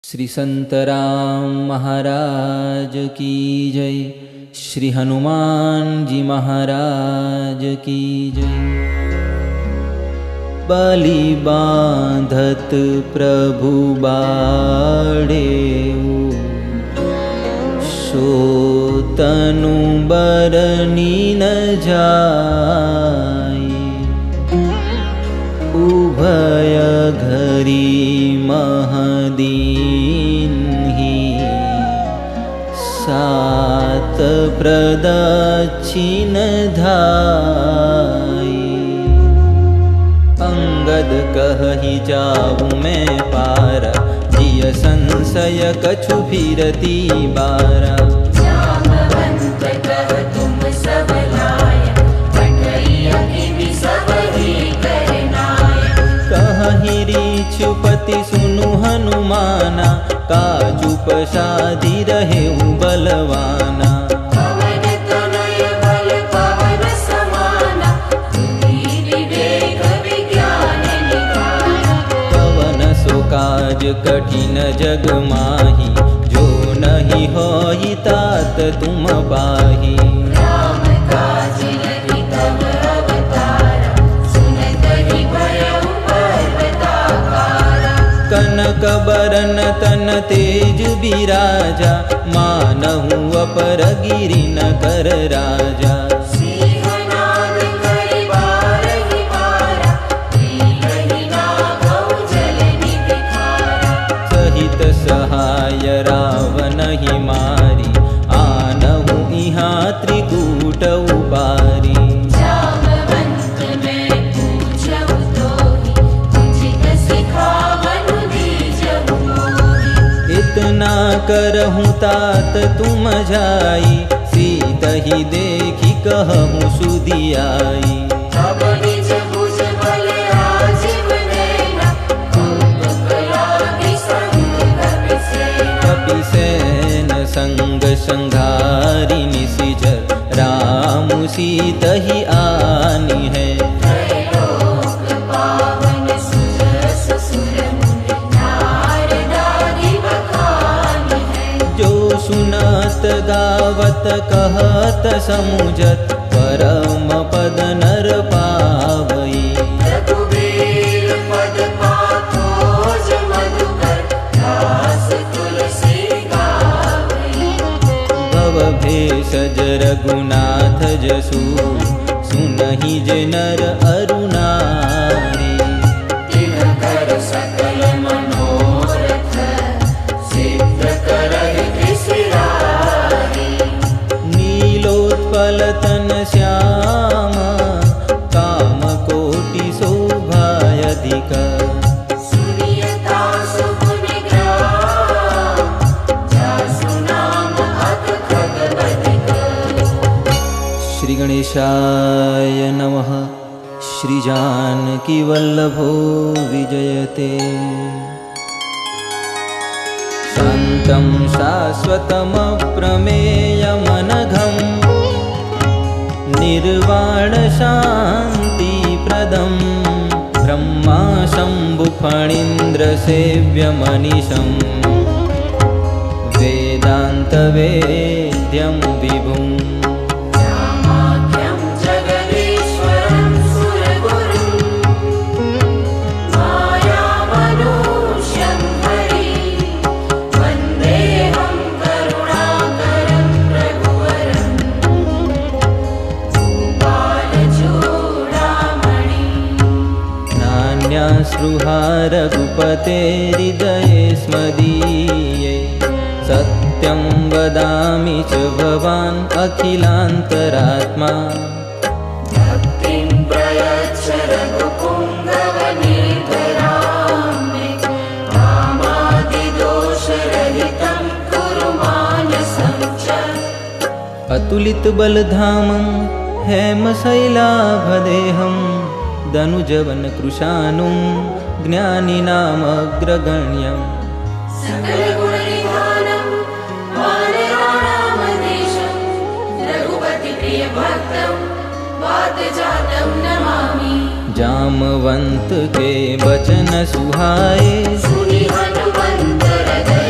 श्री संत राम महाराज की जय। श्री हनुमान जी महाराज की जय। बलि बांधत प्रभु बाड़ेऊ, सो तनु बरनी न जाई। उभय घरी महदीन्हि, सात प्रदक्षिण धाई। अंगद कहि जाऊँ मैं पारा, जिय संशय कछु फिरती बारा। जामवंत कह तुम सब लाय, कठैया किमि सब ही करनाय। कहि रीछुपति सुनु हनुमाना, काजु पसादी रहेउ बलवाना। पवन तनय बल पवन समाना, तुम्ही विवेक विज्ञान निधाना। पवन सो काज कठिन जग माही, जो नहीं होई तात तुम पाही। राम काज लगी तब अवतारा, सुनत ही भयउ पर्वताकारा। कनक बरन तन तेज बिराजा, मानहु अपर गिरि न कर राजा। सिंहनाद करि बारहि बारा, दीनहि नागौ जल निधि खारा। सहित सहाय रावण ही मारी, आनहु इहाँ त्रिकूट उपारी। जामवंत मैं पूछहु तोहि, तुझित सिखावनु दीजहु मोहि। इतना करहूँ तात तुम जाई, सीतहि देखि कहूँ सुधियाई। तब निज भुज बल राजीव नैना, कौतुक लागी संग कपिसेना। कपिसेन संग संघारि निशिचर, राम सीतहि आनी है। त्रैलोक पावन सुजस सुर मुनि, नारदादि बखानी है। जो सुनत गावत कहत समुझत, परम पद नर पावई। रघुवीर पद पाथोज मधुकर, दास तुलसी गावई। भव भेषज रघुनाथ जसु, सुनहि जे नर अरु नारी। तिनकर सकल मनोरथ, सिद्ध करहि कृषिरारी। नीलोत्पल तन श्याम, काम कोटि शोभायधिक। सुनियता सुगुनि ग्राम, जासु नाम अत खगवधिक। श्री गणेशाय नमः। श्री जानकी वल्लभो विजयते। शान्तं शाश्वतमप्रमेयमनघं, निर्वाणशान्तिप्रदं। ब्रह्मा शम्भुफणीन्द्रसेव्यमनिशं, वेदान्तवेद्यं विभुम्। रामाख्यं जगदीश्वरं सुरगुरुं, मायामनुष्यं हरिं। वन्देऽहं करुणाकरं रघुवरं, भूपालचूडामणिम्। नान्याश्रुहा रघुपतेर्हृदये स्मदीये। सत्यं वदामि च भवान् अखिलान्तरात्मा। भक्तिं प्रयच्छ रघुपुङ्गवनिर्भरां मे, कामादिदोषरहितं कुरु मानसं च। अतुलित बलधामं हेमशैलाभदेहं, दनुजवन कृशानुं ज्ञानिनामग्रगण्यम्। सकलगुणनिधानं वानराणामधीशं, रघुपतिप्रियभक्तं वातजातं नमामि। जामवंत के बचन सुहाए, सुनि हनुमंत हृदय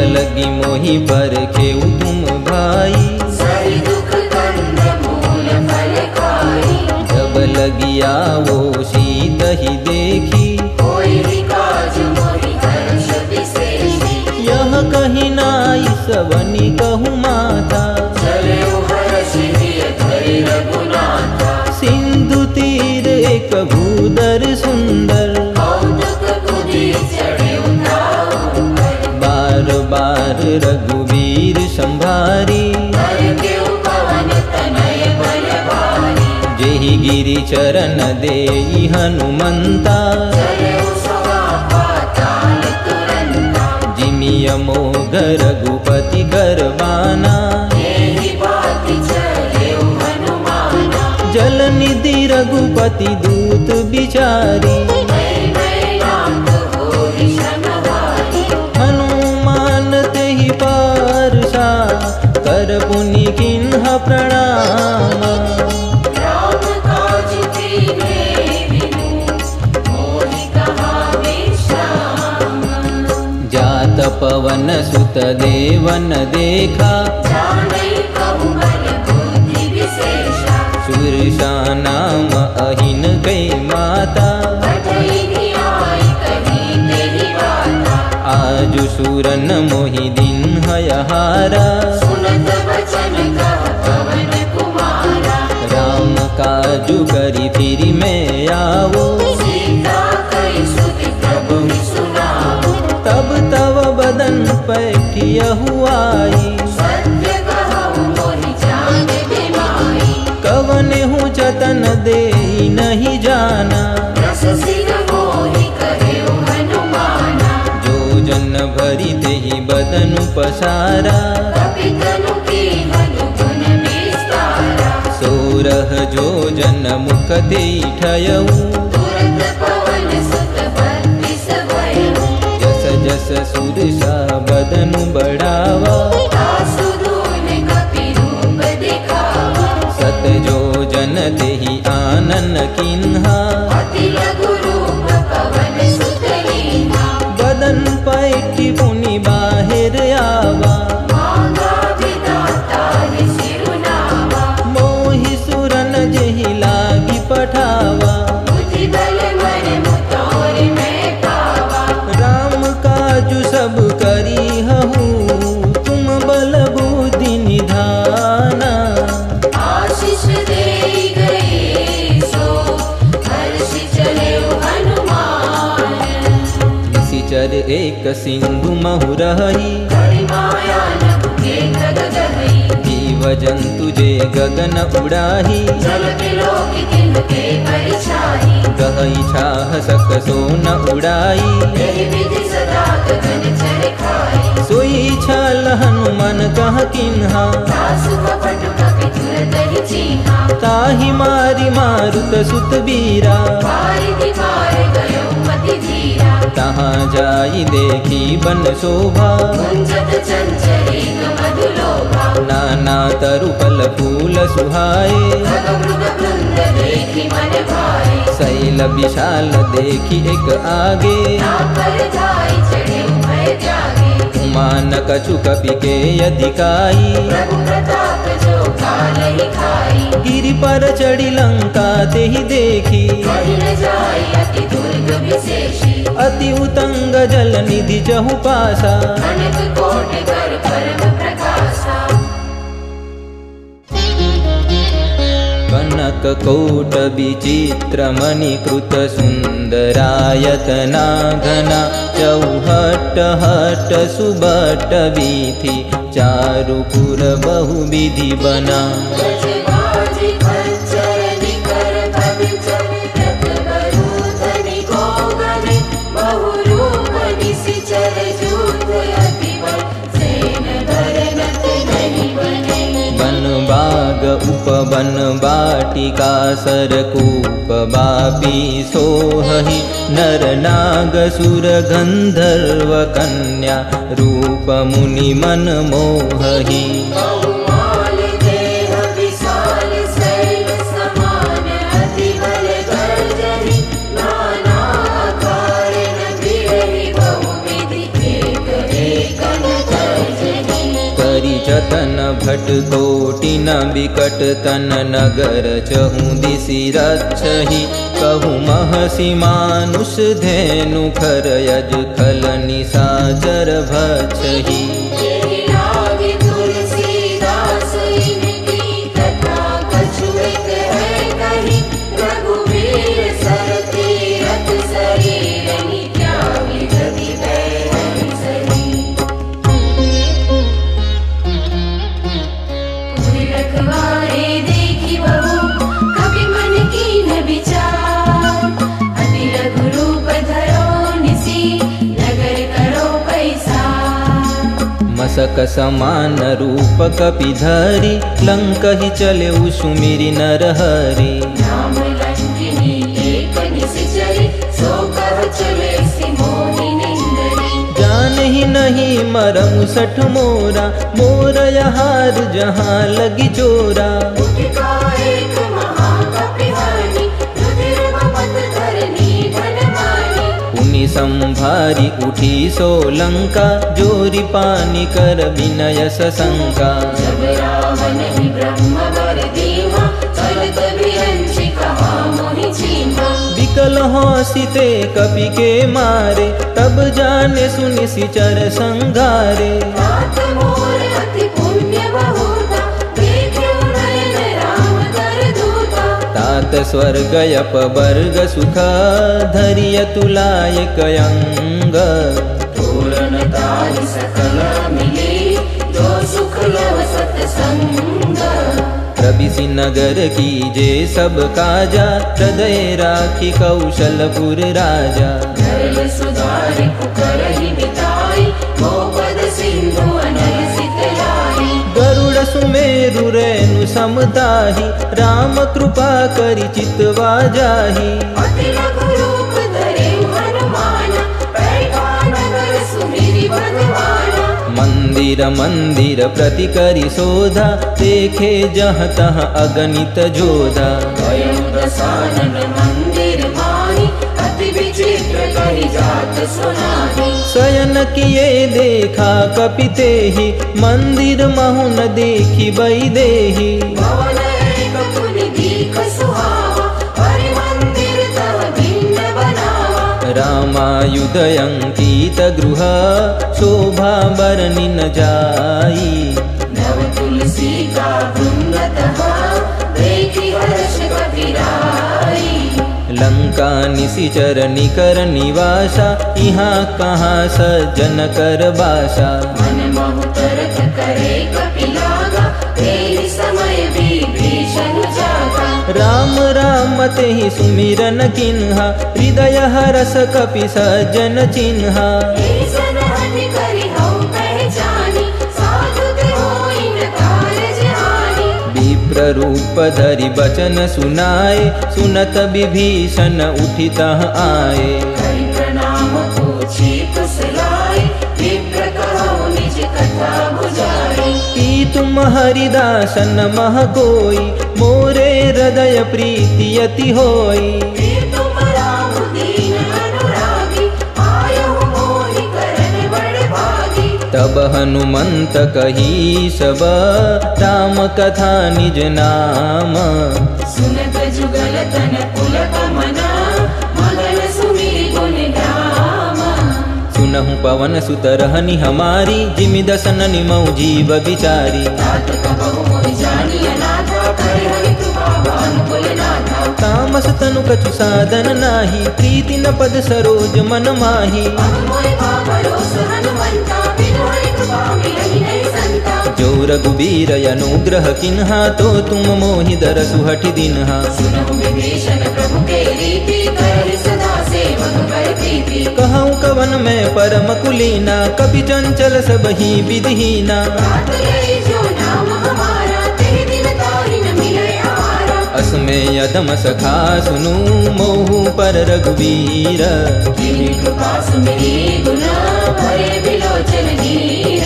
लगी मोहि पर खेऊ तुम भाई, सही दुख कंद मूल फल खाई। जब लगी आवो शीत ही देखी, कोई भी काज मोहि हर्ष विशेषी। यह कही नाई सवनी कहु माता, चले हर्ष दिय धरि रघुनाथा। सिंधु तीर एक भूदर सुंदर, कौतुक बुद्धि चढ़े उताऊ पर। बार बार रघुवीर संभारी, कर केउ पवन तनय बल भारी। जेहि गिरि चरण देई हनुमंता, चले सुआ पाताल तुरंता। जिमिय मोघ रघुपति करवाना, एहि बाति चलेउ हनुमाना। जल निधि रघुपति दूत बिचारी, मैं नाथ होई शनवारी। हनुमान तेहि पारसा, कर पुनि किन्ह प्रणाम। राम काज कीन्हे बिनु, मोहि कहा विश्राम। जात पवन सुत देवन देखा, जानै कहु बल बुद्धि विशेषा। सुरसा नाम अहिन कै माता, कठै न्याय कही तेहि बाता। आजु सुरन मोहि दिन हयहारा, सुनत बचन कह पवन कुमारा। राम काजु करि फिरि मैं आवो, सीता कई सुति प्रभु सुनाओ। तब तव बदन पैठियहु आई, सत्य कहूँ मोहि जान बिमाई। कवनेहु जतन देई नहीं जाना, रस सिर मोहि कहेउ हनुमाना। जो जन भरि तेहि बदन पसारा, कपि तनु कीन्हनु गुण विस्तारा। सोरह जो जन मुख देई ठयऊ, तुरत पवन सुत बत्तीस भयउ। जस जस सुरसा बदन बढ़ावा, तासु दून कपि रूप दिखावा। सत जो जन तेहि आनन किन्हा, अति लघु रूप पवन सुत लीन्हा। बदन पैठी पुनि बाहिर आवा, मांगा विधाता हि सिरुनावा। मोहि सुरन जेहि लागी पठावा। बुद्धि बल मन मुतोर मैं पावा। राम काजु सब करी हहु, तुम बल बुद्धि निधाना। आशीष देई गए सो, हर्षि चलेउ हनुमान। निशिचर एक सिंधु महु रही, हरि माया नभ के खग गहई। जीव जंतु जे गगन उड़ाही, जल बिलोकि तिनके परिछाई। गहई छाह सक सो न उड़ाई, एहि विधि सदा गगन चर खाई। सोई छल हनुमान कह किन्हा, सासु कपट कपि तुरत ही चीन्हा। ताहि मारी मारुत सुत बीरा, वारिधि मार गयो मति धीरा। तहाँ जाई देखी बन शोभा, गुंजत चंचरीक मधुलोभा। नाना तरु फल फूल सुहाए, खग मृग वृंद देखि मन भाए। शैल विशाल देखी एक आगे, नापर धाई चढ़े भय त्यागे। मान कछु कपि के अधिकाई, प्रभु प्रताप जो काल ही खाई। गिरि पर चढ़ी लंका तेहि देखी, कहि न जाई अति दुर्ग विशेषी। अति उतंग जल निधि जहु पासा, अनक कोटि कर परम प्रकाशा। कनक कोट विचित्र मणिकृत सुंदरायतना घना, चौहट हट सुबट वीथि, चारुपुर बहु विधि बना। गजबाजी खच्चर निकर कविचर, रथ बरूधनि गोगनि। बहुरूप निशिचर जूथ अति बल, सेन धरनत नहीं बनै। बन बाग उपवन बाटिका, सरकूप बापी सोहहि, नर नाग सुर गंधर्व कन्या, रूप मुनि मन मोहहि। बहुमाल देह विशाल शैल समान, अति बल गर्जनि। नाना आकार न बिरहि बहुविधि, एक एक न कोटि न बिकट तन नगर चहु दिसि रक्षहि कहु महसि मानुष धेनु खर यज खल निशाचर भक्षहि यही लागे तुलसीदास इनकी कथा कछु एक है कही रघुवीर सर तीरथ शरीर त्यागी गति बैरी सही पूरी रखवारे देखी बहु कभी मन की न विचार अति रघु रूप धरो निसी नगर करो पैसा मसक समान रूप कपि धरि लंक ही चले सुमिरि नरहरि राम लंकिनी एक निशिचरी सो कह चले सि मोहि निंदरी जानहि नहीं मरमु सठ मोरा मोर यहार जहाँ लगी चोरा उठिका एक महाकपिहानी रुधिर ममत धरनी धनमानी पुनि संभारी उठी सोलंका जोरी पानी कर विनय सशंका जब रावण ही ब्रह्म वर दीवा चलत विरंचि कहा मोहि छीमा विकल हौसिते कपि के मारे तब जाने सुनि सिचर संगारे तात मोर अति पुण्य बहुता देखे नयन राम दर दूता तात स्वर्ग यप वर्ग सुख धरिय तुलाय कयंग पूर्ण तारि सकल मिले जो सुख लव सत्संग प्रबिसि नगर कीजे सब काजा हृदय राखी कौशलपुर राजा धरल सुधारि पुकरहि बिताई गोपद सिंधु अनल सितलाई गरुड़ सुमेरु रेणु समताहि राम कृपा करि चितवा जाहि अति लघु रूप धरे हनुमान बैठा नगर सुमिरि भगवाना मंदिर मंदिर प्रति करि शोधा देखे जह तह अगणित जोधा स्वयं दशानन मंदिर माही अति विचित्र कही जात सुनाही शयन किए देखा कपिते ही मंदिर महु न देखी बैदेही भवन एक पुनि दीख सुहावा हरि मंदिर तव भिन्न बनावा रामायुध अंकित गृह शोभा बरनि न जाई नव तुलसी का वृंदतः देखी हर्ष कपिराई लंका निशिचर निकर निवासा यहाँ कहाँ सज्जन कर बासा मन महु तरत करे कपिलागा तेहि समय विभीषण जागा राम राम तेहि सुमिरन किन्हा हृदय हरस कपि सज्जन चिन्हा ऐसन हठि करि हऊ पहचानी साधु ते होई न कारज हानि विप्र रूप धरि बचन सुनाए सुनत विभीषण उठितः आए करि प्रणाम पूछी कुशलाई विप्र कहऊ निज कथा बुझाई की तुम हरिदासन मह कोई मोरे हृदय प्रीति अति होई फिर तुम राम दीन अनुरागी आयहु मोहि करन बड़ भागी तब हनुमंत कही सब राम कथा निज नाम सुनत जुगल तन पुलक मना मगन सुमिरि गुण ग्राम सुनहु पवन सुत रहनि हमारी जिमि दसन निमौ जीव बिचारी तात कबहु मोहि जानी अनाथा करे हरि कृपा भानुकुल नाथा तामस तनु कछु साधन नाही प्रीति न पद सरोज मन माही अब मोहि भरोस हनुमंता बिनु हरि कृपा मिलहि नहीं संता जो रघुबीर अनुग्रह किन्हा तो तुम मोहि दरसु हठि दिन्हा सुनहु विभीषण प्रभु के रीति करहि सदा सेवक कर प्रीति कहूँ कवन में परम कुलीना कपि चंचल सबही विधिहीना तात लई जो नाम हमारा तेहि दिन ताहि न मिलै आहारा असमय अधम सखा सुनु मोहु पर रघुवीर जिनि कृपा सुमिरि गुण भरे बिलोचन नीर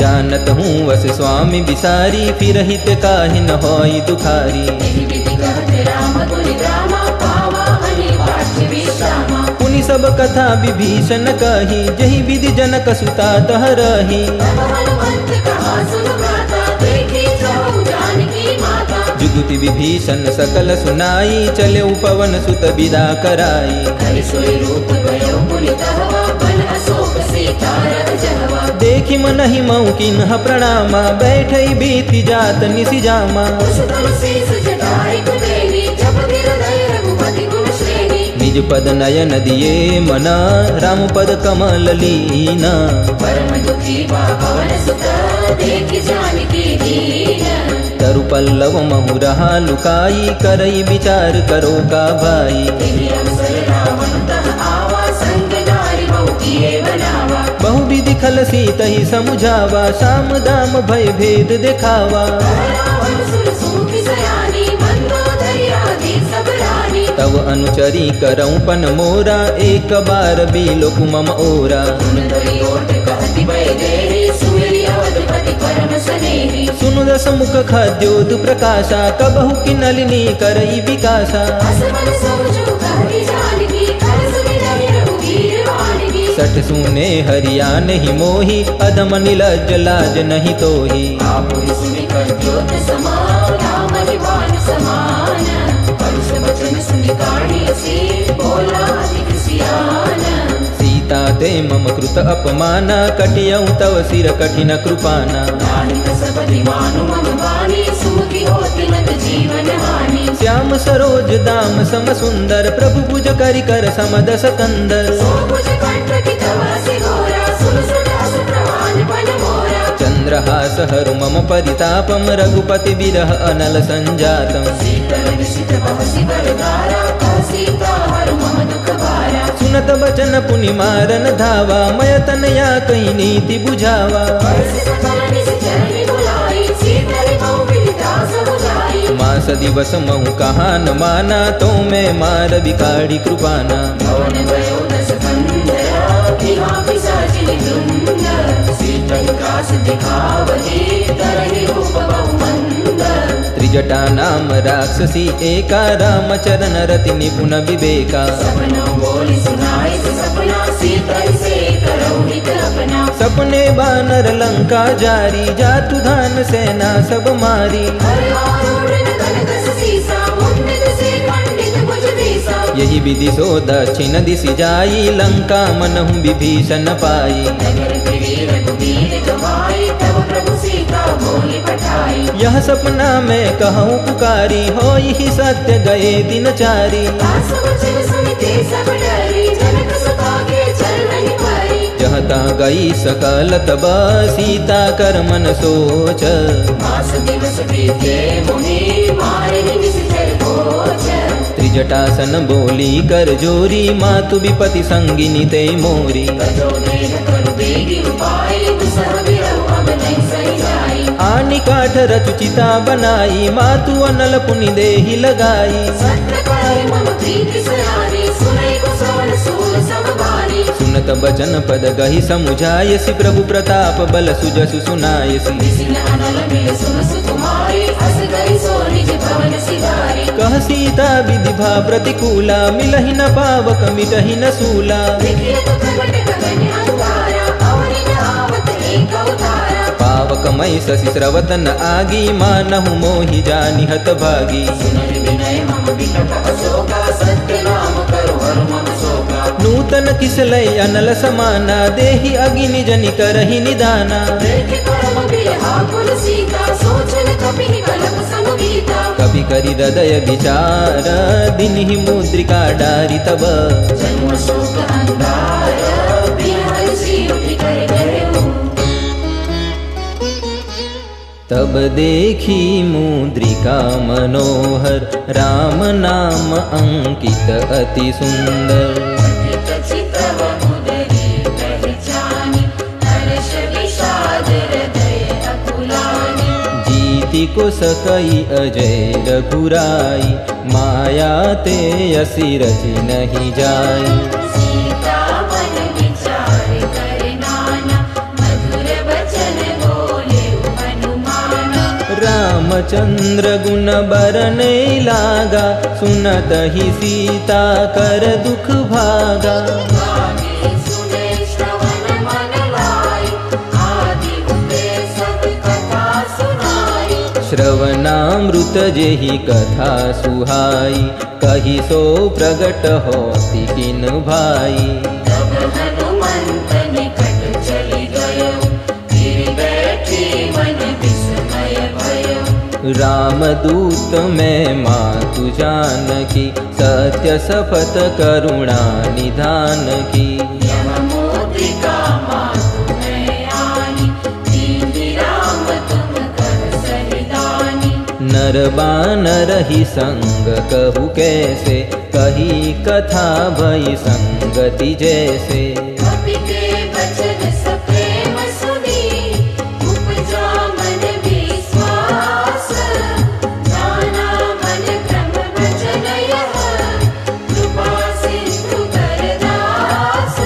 जानत हूँ वस स्वामी बिसारी फिर हित काहि न होई दुखारी एहि विधि कहत राम गुण ग्रामा पावा अनिवार्य विश्रामा पुनि सब कथा विभीषण कही जही विधि जनक सुता तह रही तब हनुमंत कहा सुन भ्राता देखी जो विदुति विभीषण सकल सुनाई, चले पवन सुत विदा कराई। हरि सोई रूप भयो पुनितहवा, बन अशोक सीता रजहवा। देखि मनहि मऊ किन्ह प्रणामा, बैठई बीति जात निसि जामा। उस तुलसीस जटाई कुबेरी, जपति हृदय रघुपति गुण श्रेणी। निज पद नयन दिए मना, राम पद कमल लीना। परम दुखी बा पवन सुत, देखि जानकी दीन। तरु पल्लव महु रहा लुकाई, करई विचार करो का भाई। तेहि अवसर रावण तह आवा, संग नारी बहु किए बनावा। बहु विधि खल सीतहि समुझावा, साम दाम भय भेद देखावा। रावण सुर सूखि सयानी, मंदोदरी आदि सब रानी। तव अनुचरी करऊं पन मोरा, एक बार बिलोक मम ओरा। सुन तोई ओट कहति भय देहि, सुमिरि अवधपति परम सनेहि। सुनु दस मुख खद्योत प्रकाशा, कबहु किनलिनी करई विकासा। असमन समझु कहति जानकी, खरस विनहि रघुवीर वानगी। सठ सुने हरिया नहीं मोही, अधम निलज्ज लाज नहीं तोही। आपुनि सुनि कद्योत समान, राम ही बाण समान। परुष वचन सुनि काढ़ी असी, बोला अधिक सियान। सीता ते मम कृत अपमाना, कटियऊ तव सिर कठिन कृपाना। नाहित सपति मानु मम वाणी, सुमुखी होति नत जीवन हानि। श्याम सरोज दाम सम सुंदर, प्रभु भुज करि कर समदस कंदर। सो भुज कंठ की तव असी घोरा, सुन सुन असु प्रमाण बन मोरा। चंद्रहास हरु मम परितापम, रघुपति विरह अनल संजातम। शीतल निशित बहसि बरदारा, कह सीता हरु मम दुख भारा। सुनत बचन पुनि मारन धावा, मय तनया कही नीति बुझावा। परसि सकल निज चरनि बुलाई, शीतल बहु विदिता समुझाई। मास दिवस महु कहा न माना, तो मैं मार बिकाड़ी कृपाना। भवन भयो दस कंदरा, किहा पिशाचिनि वृंद। शीतल कास दिखावही, तरहि रूप बहु मंद। त्रिजटा नाम राक्षसी एका, राम चरण रति निपुण विवेका। सपनों बोली सुनाई से सपना, सीता से करौ हित अपना। सपने बानर लंका जारी, जातु धान सेना सब मारी। हर आरूढ़ नगन दस सीसा, मुंडित से खंडित भुज बीसा। यही विधि सो दक्षिण दिशि जाई, लंका मनहु विभीषण पाई। नगर फिरी रघुवीर गवाई, तब प्रभु सीता बोली पठाई। यह सपना मैं कहूँ पुकारी, हो ही सत्य गए दिन चारी। दास वचन सुनते सब डरी, जनक सुता के चल नहीं पारी। जहाँ तहाँ गई सकल तब, सीता कर मन सोच। मास दिवस बीते मुनि, मारे निश्चर कोच। त्रिजटासन बोली कर जोरी, मातु विपति संगिनी ते मोरी। तजो देह करु बेगी उपाय, दुसह विरहु अब नहीं सही जाई। आनि काठ रचु चिता बनाई, मातु अनल पुनि देहि लगाई। सत्य कहै मम प्रीति सयानी, सुनै कुशवन सूर समभानी। सुनत बचन पद गहि समुझायसि, प्रभु प्रताप बल सुजसु सुनायसि। विसिन अनल मिल सुन सुकुमारी, हस गई सो निज भवन सिधारी। कह सीता विधि भा प्रतिकूला, मिलहि न पावक मिटहि न सूला। देखिए तो प्रगट गगन अंगारा, अवनि न आवत एक अवतारा। पावक मई शशि स्रवत न आगी, मानहु मोहि जानि हत भागी। सुनहि विनय मम विकट अशोका, सत्य नाम करु हरु मम शोका। नूतन किसलय अनल समाना, देहि अगिनि जनि करहि निदाना। देखे परम बिरहा कुल सीता, सोचन कपिहि कलप समगीता। कवि करि हृदय विचार, दिनहि मुद्रिका डारि तब। जन्म शोक अंगार, बिहर सी उठि कर गयो। तब देखी मुद्रिका मनोहर, राम नाम अंकित अति सुंदर। चित चितव मुदरी पहचानी, हर्ष विषाद हृदय अकुलानी। जीति को सकई अजय रघुराई, माया ते असि रचि नहीं जाई। सीता मन विचार कर नाना, मधुर वचन बोले हनुमान। रामचंद्र गुण बरने लागा, सुनत ही सीता कर दुख भागा। गाने सुने श्रवण मन लाई, आदि उपदेश सब कथा सुनाई। श्रवण वचनामृत जेहि कथा सुहाई, कही सो प्रगट होती किन भाई। तब हनुमंत निकट चली गयो, गिर बैठी मन विस्मय भयो। रामदूत मैं मातु जानकी, सत्य शपथ करुणा निधान की। यममूर्तिका मातु मैं आनी, दीनी राम तुम कर सहिदानी। नर बानर ही संग कहु कैसे, कही कथा भई संगति जैसे। कपि के वचन सप्रेम सुनी, उपजा मन विश्वास। जाना मन क्रम वचन यह, कृपा सिंधु करदास।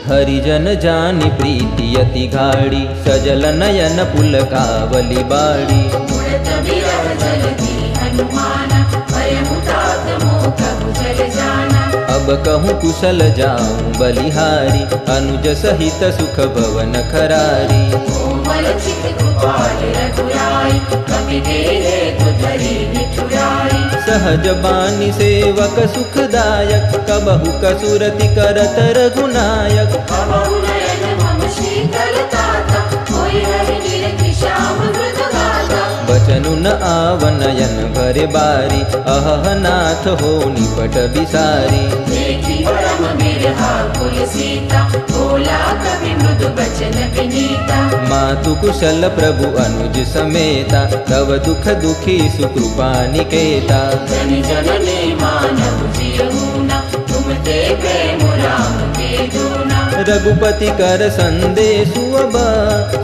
हरिजन जानि प्रीति अति गाढ़ी, सजल नयन पुलकावली बाड़ी। उड़त बिरह जलधि हनुमाना, भयउ तात मोह कहु जल जाना। अब कहूँ कुशल जाऊं बलिहारी, अनुज सहित सुख भवन खरारी। कोमल चित कृपाल रघुराई, कपि देहे तु धरि निठुराई। सहज बानी सेवक सुखदायक, कबहु कसुरति करत रघुनायक। कबहु नयन मम शीतल ताता, होय हरि निरखि श्याम मृदु गाता। बचनु न आवनयन भरे बारी, अहह नाथ हो निपट बिसारी। देखि परम बिरहा कुल सीता, बोला कवि मृदु बचन विनीता। मातु कुशल प्रभु अनुज समेता, तव दुख दुखी सुकृपा निकेता। जनि जननी मानव जियहूना, तुम ते प्रेम राम के दूना। रघुपति कर संदेशु अब,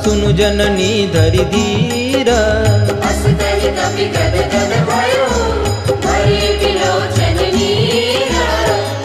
सुनु जननी धरि धीरा। अस कहि कपि गद गद भयो, भरि विलोचन नीरा।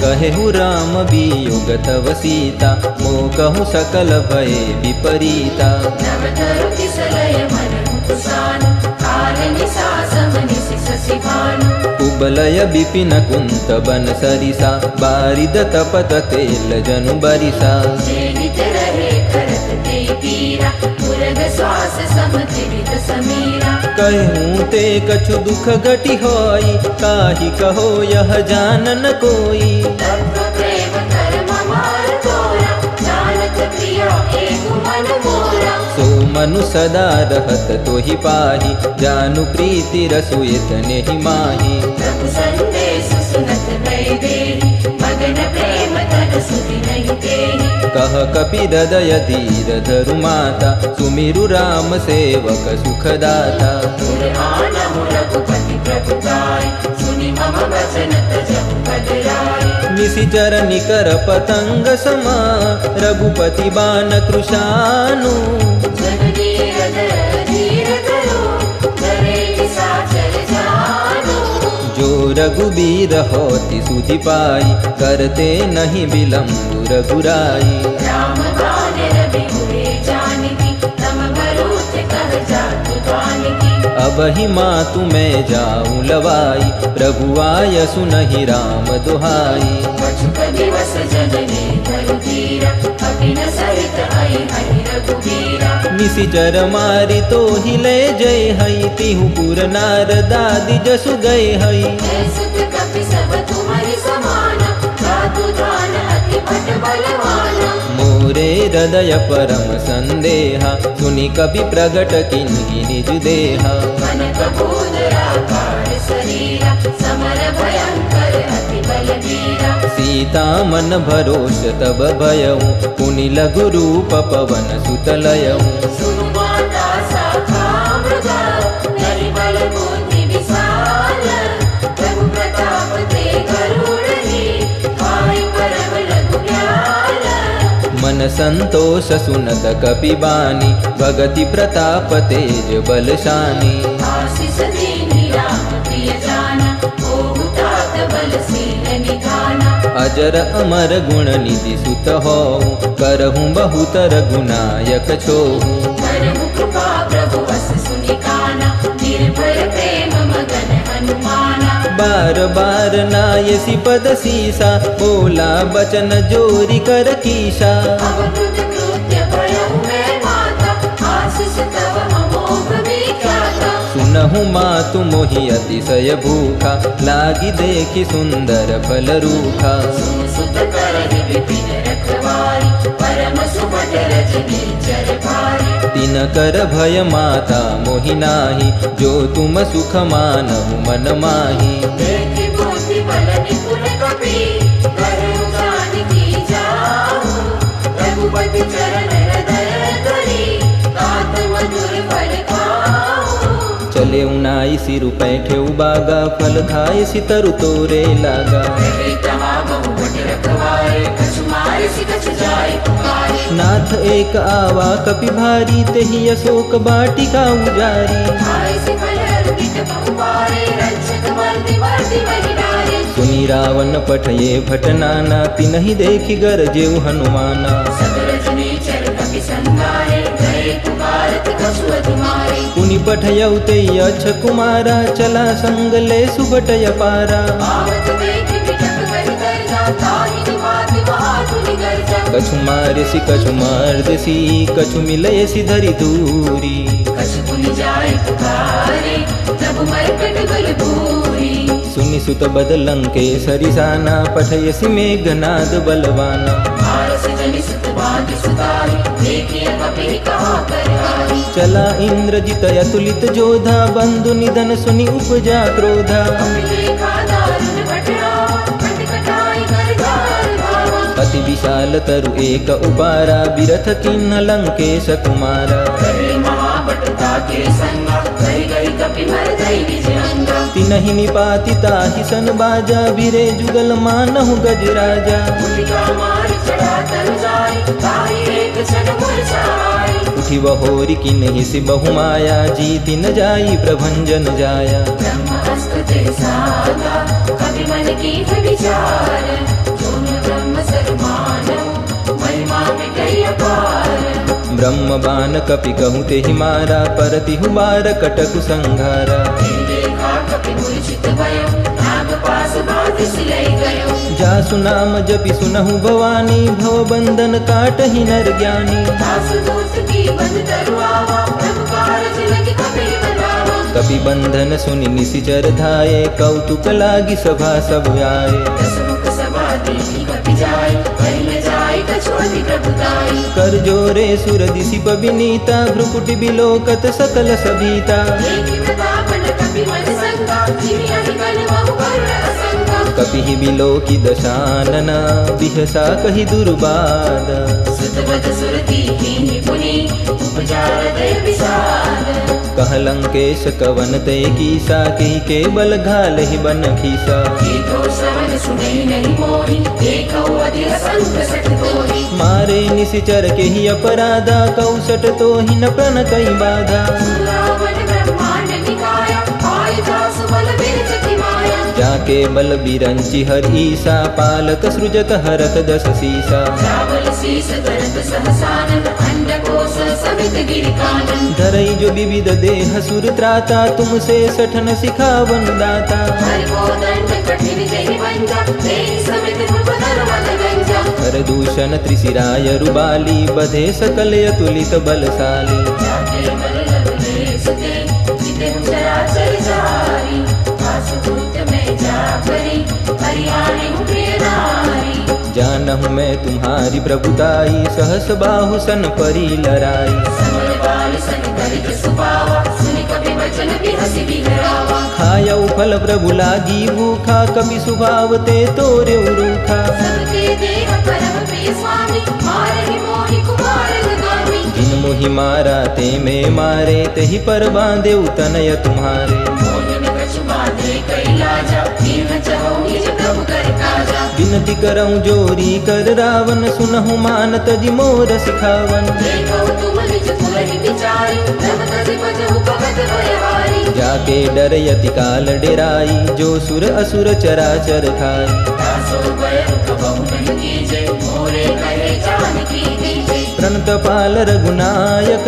कहेहु राम वियोग तव सीता, मोह कहु सकल भये विपरीता। नव तरु किसलय मन मुकुसानु, काल निसासम निसि शशि भानु। कुबलय विपिन कुंत बन सरिसा, बारिद तपत तेल जनु बरिसा। जेहित रहे करत ते पीरा, उरग श्वास समतिवित समीरा। कहूँ ते कछु दुख घटी होई, काहि कहो यह जानन कोई। तत्व प्रेम कर ममार तोरा, जानत प्रिया एक मन मोरा। सो मनु सदा रहत तोहि पाहि, जानु प्रीति रसु इतने ही माही। प्रभु संदेश सुनत भय देहि, मगन प्रेम तन सुधि नहीं तेहि। कह कपि हृदय धीर धरु माता, सुमिरु राम सेवक सुखदाता। तुर आनहु रघुपति प्रभु गाय, सुनि मम वचन तजहु पद राय। निशिचर निकर पतंग समा, रघुपति बान कृशानु। जननी हृदय धीर धरो, धरे निशाचर जानो। जो रघुबीर होति सुधि पाई, करते नहीं विलम्ब रघुराई। राम बाण रवि हुए जानकी, तम भरोस कह जातु जानकी। अब ही मातु मैं जाऊं लवाई, प्रभु आय सुनहि राम दुहाई। कछुक दिवस जननी धरु धीरा, कपि न सहित आई हरि रघुबीरा। निशिचर मारि तो हिले जय हई, तिहु पुर नारदादि जसु गए हई। हे सुत कपि सब तुम्हारी समाना, जातु दान अति भट बलवाना। मोरे हृदय परम संदेहा, सुनि कपि प्रगट किन्हि निज देहा। कनक भूधराकार शरीरा, समर भयंकर अति बलवीरा। सीता मन भरोस तब भयऊ, पुनि लघु रूप पवन सुत लयऊ। सुनु माता शाखा मृगा, नरि बल बुद्धि विशाल। प्रभु प्रताप ते गरुड़हि, भाई परम लघु ब्याल। मन संतोष सुनत कपि बानी, भगति प्रताप तेज बलशानी। आशीष दीनि राम प्रिय जाना, ओहु तात बलशील निधाना। अजर अमर गुण निधि सुत होऊं, करहूँ बहुत रघुनायक छोहूं। करहु कृपा प्रभु बस सुनि काना, निर्भय प्रेम मगन हनुमाना। बार बार नायसी पद सीसा, बोला बचन जोरी कर कीशा। अब कृत कृत्य भयउ मैं माता, आशीष तव अमोघ मनहु मातु मोहि अतिशय भूखा, लागी देखी सुंदर फल रूखा। सुत करहि विपिन रखवारी, परम सुभट रजनी चर भारी। तिन कर भय माता मोहि नाही, जो तुम सुख मानहु मन माही। देखि बुद्धि बल निपुण कपि, करहु जानकी जाहु। रघुपति चरण हृदय धरि, तात मधुर फल खाहु। चले उनाई सिर पैठे उबागा, फल खाए सितरु तोरे लागा। रहे तहा बहुपट रखवारे, कछु मारे सि कछु जाय पुकारे। नाथ एक आवा कपि भारी, तेहि अशोक बाटिका उजारी। आय सि फल अर्पित बहु पारे, रक्षक मर्दि मर्दि महि डारे। सुनि रावण पठये भटनाना, तिनहि देखि गरजेउ हनुमाना। सब रजनी चर कपि संगारे, गए पुकारत कछु अधुमारे। पुनि पठयउ तेहि अक्ष कुमारा, चला संग ले सुभटय पारा। आवत देखि बिटप कहि गर्जा, ताहि निवाति महातुनि गर्जा। कछु मारसि कछु मर्दसि, कछु मिलयसि धरि दूरी। कछु पुनि जाय पुकारे, तब मरकट बल भूरि। सुनि सुत बदलंके सरिसाना, पठयसि मेघनाद बलवाना। आरस जनि सुत भाग्य सुताहि, देखिय कपि कहा कर आहि। चला इंद्रजित अतुलित जोधा, बंधु निधन सुनि उपजा क्रोधा। कपि देखा दारुण भटनावा, कट कटाई कर जाल भावा। अति विशाल तरु एक उबारा, बिरथ किन्ह लंकेश कुमारा। करे महाबटता के संगा, गई गई कपि मर्दई विजयंगा। तिनहि निपाति ताहि सन बाजा, बिरे जुगल मानहु गजराजा। उठिका मार चढ़ा तनु जाय, ताहि एक क्षण मूर्छाय। उठि वहोरि किन्हि सि बहु माया, जीति न जाई प्रभंजन जाया। ब्रह्म हस्त ते साधा, कपि मन कीन विचार। जो न ब्रह्म सर मानहु, महिमा मिटई अपार। ब्रह्म बान कपि कहु तेहि मारा, परतिहु बार कटकु संघारा। देखा कपि मूर्छित भयो, नाग पास बाध सिलई गयो। जासु नाम जपि सुनहु भवानी, भव बंधन काटहि नर ज्ञानी। दासु दूत की बंद तरुआवा, प्रभु कारज लगी कपि बतावा। कपि बंधन सुनि निशिचर धाये, कौतुक लागी सभा सब आए। दसमुख सभा देखी कपि जाय, कहि न जाय कछु अति प्रभुताई। कर जोरे सुर दिशि पविनीता, भ्रुकुटि बिलोकत सकल सभीता। देखि प्रतापन कपि मन संगा, जिमि अहि कन बहु करुण असंगा। कपिहि बिलोकि दशानना, बिहसा कहि दुर्बाद। सुतवत सुरति कीन्हि पुनि, उपजा हृदय विषाद। कहलंकेश कवन ते कीसा, कहि के बल घालहि बन खीसा। गीतो श्रवण सुनई नहीं मोहि, देखौ अधीर संकट तोहि। मारे निशिचर केहि अपराधा, कौसट तोहि न प्रण कई बाधा। रावण ब्रह्मांड निकाया, आय जासु बल बिरचति माया। जाके बल बिरंचि हर ईसा, पालक सृजत हरत दस सीसा। चावल शीस गणत सहसानन, अंडकोश समित गिरिकानन। धरई जो विविध देह सुर त्राता, तुमसे सठन सिखावन दाता। हर को दंड कठिन जहि बंजा, तेहि समित नृप धर्मन गंजा। हर दूषण त्रिशिराय रुबाली, बधे सकल अतुलित बलशाली। जाके बल लवलेश दे, जितेहु चराचर जारी। वासुदूत में जा परी, हरियाणी हूँ प्रिय नारी। जानहु मैं तुम्हारी प्रभुताई, सहस बाहु सन परी लराई। समर बाल सन दरिद्र सुपावा, सुनि कपि वचन बिहसि बिगड़ावा। खायउ फल प्रभु लागी भूखा, कपि सुभाव ते तोरे रूखा। सबके देह परम प्रिय स्वामी, मारहि मोहि कुमार गामी। जिन मोहि मारा ते में मारे, तेहि पर बांधे तनय तुम्हारे। मोहि न कछु बाधे कैलाजा, दीन चहु निज प्रभु कर काजा। विनति करऊँ जोरी कर रावण, सुनहु मानत जि मोर सिखावन। देखौ तुम निज कुलहि विचारी, रमत जि बजहु भगत भयहारी। जाके डर यति काल डेराई, जो सुर असुर चराचर खाई। दासो भय रुख बहु नहीं कीजे, मोरे कहे जानकी दीजे। प्रणत पाल रघुनायक,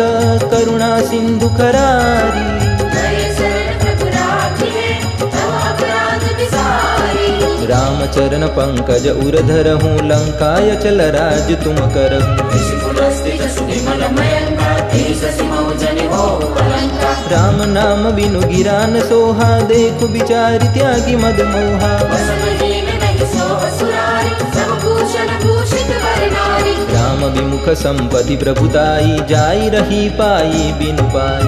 करुणा सिंधु करारी। गए शरण प्रभु राखिए, तव अपराध विसारी। रामचरण पंकज उर धरहूँ, लंकाय चल राज तुम करहूँ। ऋषि कुलस्थित सुविमल मयंका, राम नाम बिनु गिरा न सोहा, देखो बिचारी त्यागी मद मोहा। राम विमुख संपत्ति प्रभुताई, जाई रही पाई बिनु पाई।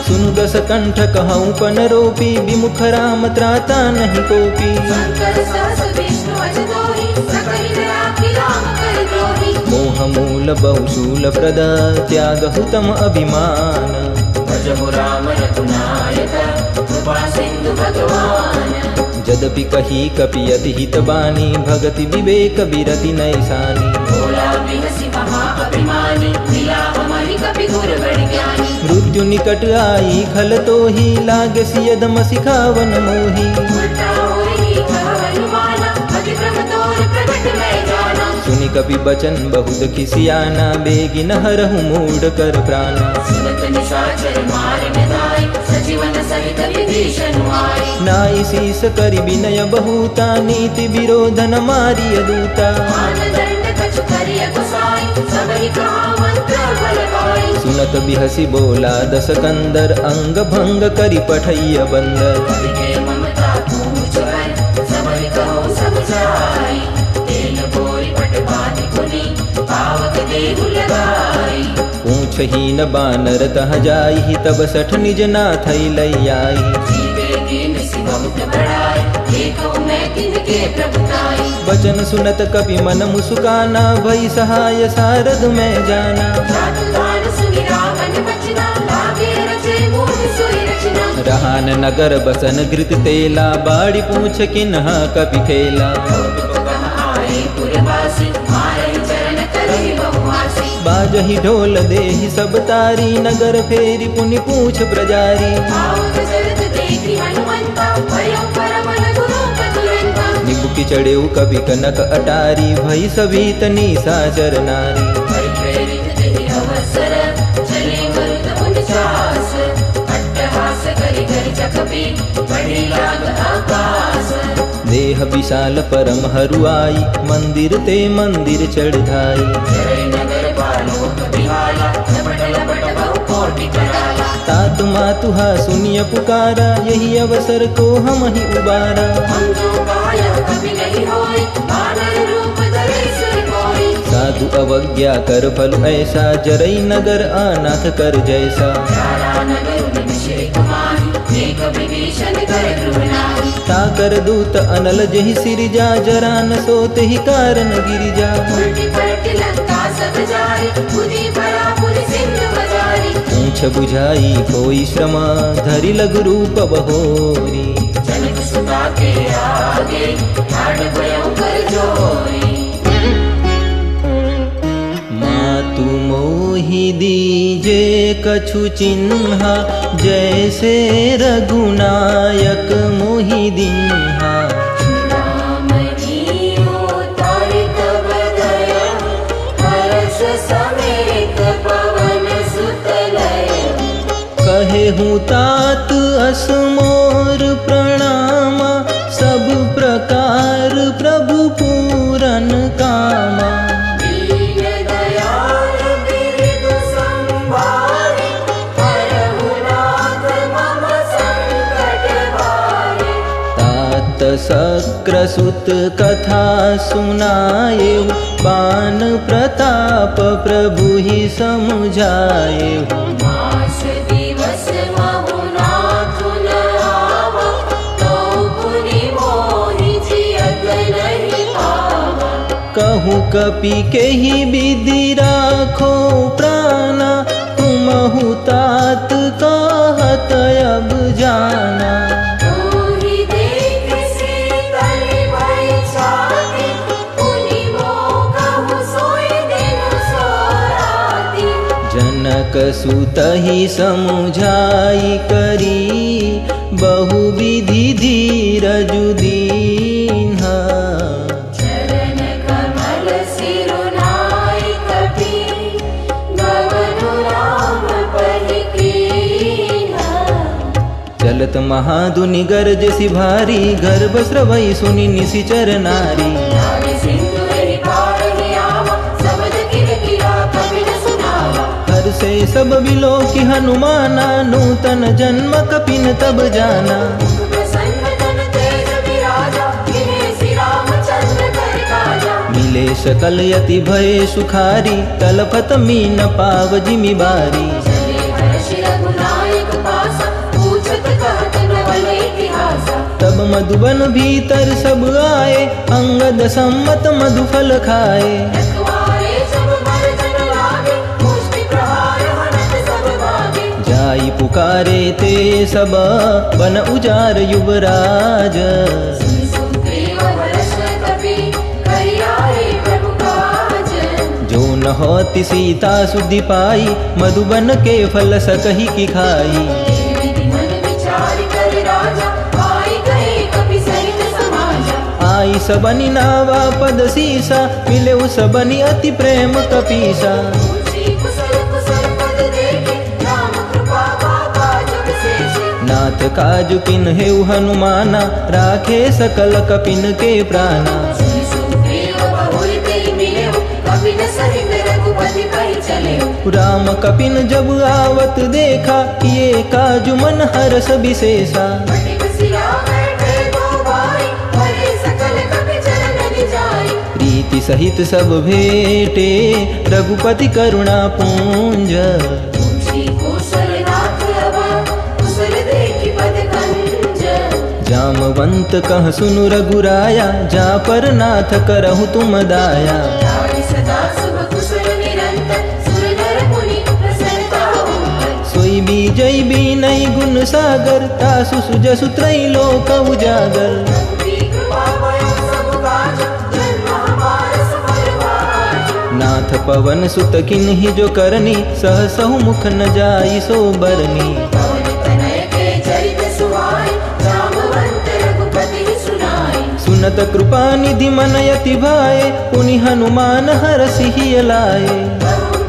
सुनु दस कंठ कहूँ पन रोपी, विमुख राम त्राता नहीं कोपी। मोह मूल बहुशूल प्रद, त्याग हुतम अभिमान। भजहु राम रघुनायक, कृपा सिंधु भगवान। यद्यपि कही कपि अति हित बानी, भगति विवेक बिरति नैसानी। भोला बिहसि महा अभिमानी, मिला हमारी कपि गुर बड़ ज्ञानी। मृत्यु निकट आई खल तोहि, लागे सियदम सिखावन मोहि। उल्टा होई कहवन माना, अति भ्रम तोर प्रगट मैं जाना। सुनि कपि बचन बहुत खिसियाना, बेगिन हरहु मूढ़ कर प्राणा। सुनत निशाचर मार न जाय, सजीवन सहित विभीषण आए। नाई शीस करि विनय बहुता, नीति विरोधन मारिय दूता। आनंद कछु करिय गोसाई, सबहि कहा मंत्र बल पाई। सुनत बिहसि बोला दस कंदर, अंग भंग करि पठैय बंदर। कवि के ममता पूछ कर, सबहि कहो समझाई। तेल बोरी पट बांधि पुनि, पावक देहु लगाई। पूछ हीन बानर तह जाई, तब सठ निज नाथै लई आई। जीवे दीन सि बहुत बड़ाई, देखो मैं तिनके प्रभुताई। बचन सुनत कपि मन मुस्काना, भई सहाय सारद में जाना। जातु दान सुनि रावण बचना, लागे रचे मूढ़ सोई रचना। रहान नगर बसन घृत तेला, बाड़ी पूछ किन्हा कपि खेला। कौतुक कहा आए पुरवासी, मारहि चरण करहि बहुआसी। बाजहि ढोल देहि सब तारी, नगर फेरी पुनि पूछ प्रजारी। पावक चरत देखि हनुमंता, भयो परम लघुरूप तुरंता। निबुकि चढ़ेउ कपि कनक अटारी, भई सभीत निशाचर नारी। परिप्रेरित देहि अवसर, चले मरुत पुनि चास। अट्टहास करि करि चकपि, बढ़ि लाग आकाश। देह विशाल परम हरुआई, मंदिर ते मंदिर चढ़ाई। चरै नगर बालोक बिहाला, लपट लपट बहु कोटि कराला। तात मातुहा सुनिय पुकारा, यही अवसर को हम ही उबारा। हम जो पाया कभी नहीं होई, वानर रूप धरे सुर कोई। साधु अवज्ञा कर फल ऐसा, जरई नगर अनाथ कर जैसा। तारा नगर निमिषे कुमारी, एक विभीषण कर गृह नारी। ताकर दूत अनल जहि सिरिजा, जरा न सोते ही कारण गिरिजा। उल्टी पलटी लंका सब जारी, खुदी परा पुरि सिंधु बजारी। पूछ बुझाई कोई श्रम, धरि लघु रूप बहोरी। जनक सुता के आगे, ठाड़ भयो कर जोरी। मातु मोहि दीजे कछु चिन्हा, जैसे रघुनायक मोहि दिन्हा। राम जियो तारिक बदय, हर्ष समेत पवन सुत लय। कहेहु तात असमोर प्रणामा, सब प्रकार प्रभु पूरन कामा। दीन दयाल बिरधु संभारे, हरहु नाथ मम संकट भारे। तात सक्र सुत कथा सुनाएहु, बान प्रताप प्रभु ही समुझाएहु। मास दिवस महु नाथु न आवा, तो पुनि मोहि जियत नहीं पावा। कहूँ कपि केहि विधि राखो प्राणा, तुमहु तात कहत अब जाना। तोहि देख शीतल भय छाती, पुनि मोह कहु सोई दिन सोराती। जनक सुत ही समुझाई करी, बहु विधि धीरजु दीन्हा। चरण कमल सिरुनाई कपि, गवनु राम परिकीन्हा। चलत महाधुनि गरजसि भारी, गर्भ स्रवै सुनि निशिचर नारी। नारि सिंधु एहि पार से सब बिलो की हनुमाना, नूतन जन्म कपिन तब जाना। प्रसन्न तन तेज विराजा, किन्हीं श्री रामचंद्र कर काजा। मिले सकल यति भय सुखारी, तलपत मीन पाव जिमि बारी। चले हर्ष रघुनायक पासा, पूछत कहत नवल इतिहासा। तब मधुबन भीतर सब आए, अंगद सम्मत मधुफल खाए। रखवारे जब मर्दन लागे, मुष्टि प्रहार हनत सब भागे। जाई पुकारे ते सब, बन उजार युवराज। सुनि सुग्रीव हर्ष कपि, करि आए प्रभु काज। जो न होति सीता सुधि पाई, मधुबन के फल सकहि की खाई। विधि मन विचार कर राजा, आई गए कपि सहित समाजा। आई सबनि नावा पद सीसा, मिले सबनि अति प्रेम कपीसा। पूछी कुशल कुशल पद देखे, राम कृपा पापा जग शेषे। नाथ काजु किन्हेउ हनुमाना, राखे सकल कपिन के प्राणा। सुनि सुग्रीव बहुर तेहि मिलेउ, कपिन सहित रघुपति कहि चलेउ। राम कपिन जब आवत देखा, ये काजु मन हरस विशेषा। फटिक सिरा बैठे दो भाई, भले सकल कपि चरण जाई। प्रीति सहित सब भेटे, रघुपति करुणा पूंज। पूछी कुशल नाथ अब, कुशल देखि पद कंज। जामवंत कह सुनु रघुराया, जा पर नाथ करहु तुम दाया। लाहि सदा शुभ कुशल निरंतर, सुर नर मुनि प्रसन्नता होकर। सोई बीजई बीनई गुण सागर, तासु सुजसु त्रैलोक उजागर। रघुपति कृपा भयो सब काज, जन्म हमार सफल भाज। नाथ पवन सुत किन्हि जो करनी, सहसहु मुख न जाई सो बरनी। पवन तनय के चरित सुहाए, जामवंत रघुपति सुनाए। सुनत कृपा निधि मन यति भाए, पुनि हनुमान हरषि लाए।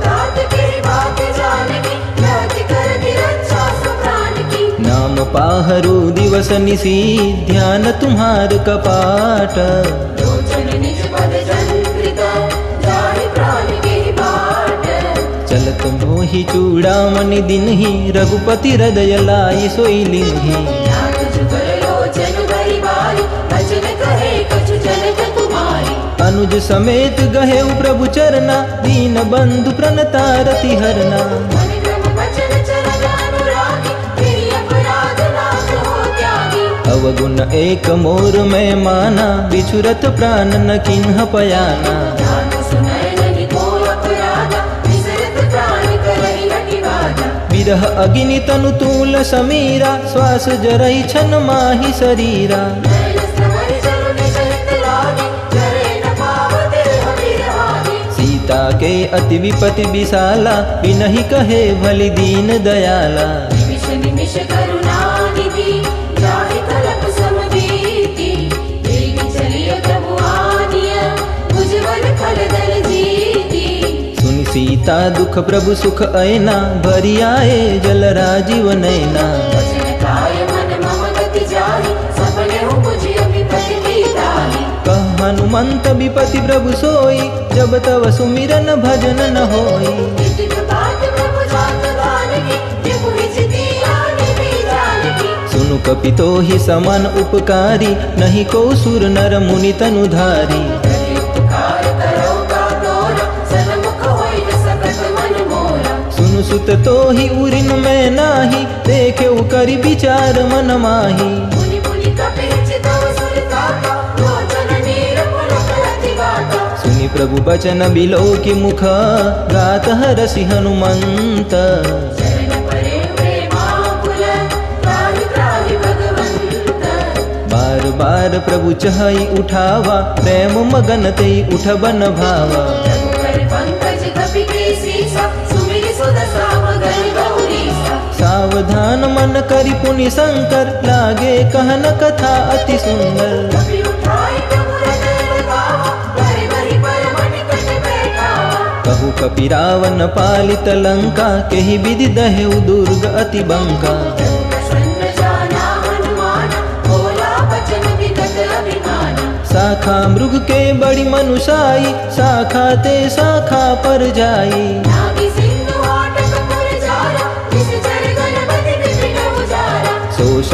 तात के बात जानकी, रहति करति रक्षा सब प्राण की। नाम पाहरु दिवस निसी, ध्यान तुम्हार कपाट। लोचन निज पद जंत्रित, जाहि प्राण के बाट। चलत मोहि चूड़ामणि दिनहि, रघुपति हृदय लाई सोई लिन्हि। नाथ जुगल लोचन भरि बारी, भजन कहे कछु जनक कुमारी। अनुज समेत गहेउ प्रभु चरना, दीन बंधु प्रणतारति हरना। मन क्रम वचन चरण अनुरागी, तेहि अपराध नाथ हो त्यागी। अवगुण एक मोर में माना, बिछुरत प्राण न किन्ह पयाना। नाथ सुनय नहीं को अपराधा, बिसरत प्राण करहि हठि बाधा। विरह अग्नि तनु तूल समीरा, श्वास जरई छन माहि शरीरा। नयन श्रवण जनु निज हित लागे, जरे न पावते हरि। सीता के अति विपति विशाला, बिनहि कहे भली दीन दयाला। निमिष निमिष करुणा निधि, जाहि कलप समबीति। तेहि चलिय प्रभु आनिय, भुजबल खल दल जीति। सुनि सीता दुख प्रभु सुख ऐना, भरि आए जल राजीव नैना। वचन काय मन मम गति जाहि, सपने हूँ बुझि विपति की दाहि। कह हनुमंत विपति प्रभु सोई, जब तव सुमिरन भजन न होई। नित्य प्रभात प्रभु जात गानकी, प्रभु हिच दिया निभि जानकी। सुनु कपितो ही समान उपकारी, नहीं को सुर नर मुनि तनुधारी। हरि उपकार करो का तोरा, सन्मुख होइ न सकत मन मोरा। सुनु सुत तो ही उरिन में नाही, देखे करि विचार मन माही। मुनि मुनि कपि चितव सुर काका, लोचन नीर पुलक रति बाटा। सुनि प्रभु बचन बिलो की मुख, गात हरषि हनुमंत। शरण परे प्रेमाकुल, त्राहि त्राहि भगवंत। बार बार प्रभु चहई उठावा, प्रेम मगन ते उठ बन भावा। रघुकर पंकज कपि केसीसा, सुमिरि सुदशा मगन गौरीसा। सावधान मन करि पुनि शंकर, लागे कहन कथा अति सुंदर। कपि उठाई प्रभु हृदय लगावा, भरि भरि पर मणि कट बैठावा। कहु कपि रावण पालित लंका, केहि विधि दहेउ दुर्ग अति बंका। प्रसन्न जाना हनुमाना, बोला बचन विगत अभिमाना। शाखा मृग के बड़ी मनुषाई, शाखा ते शाखा पर जाई। नागी सिंधु हाटक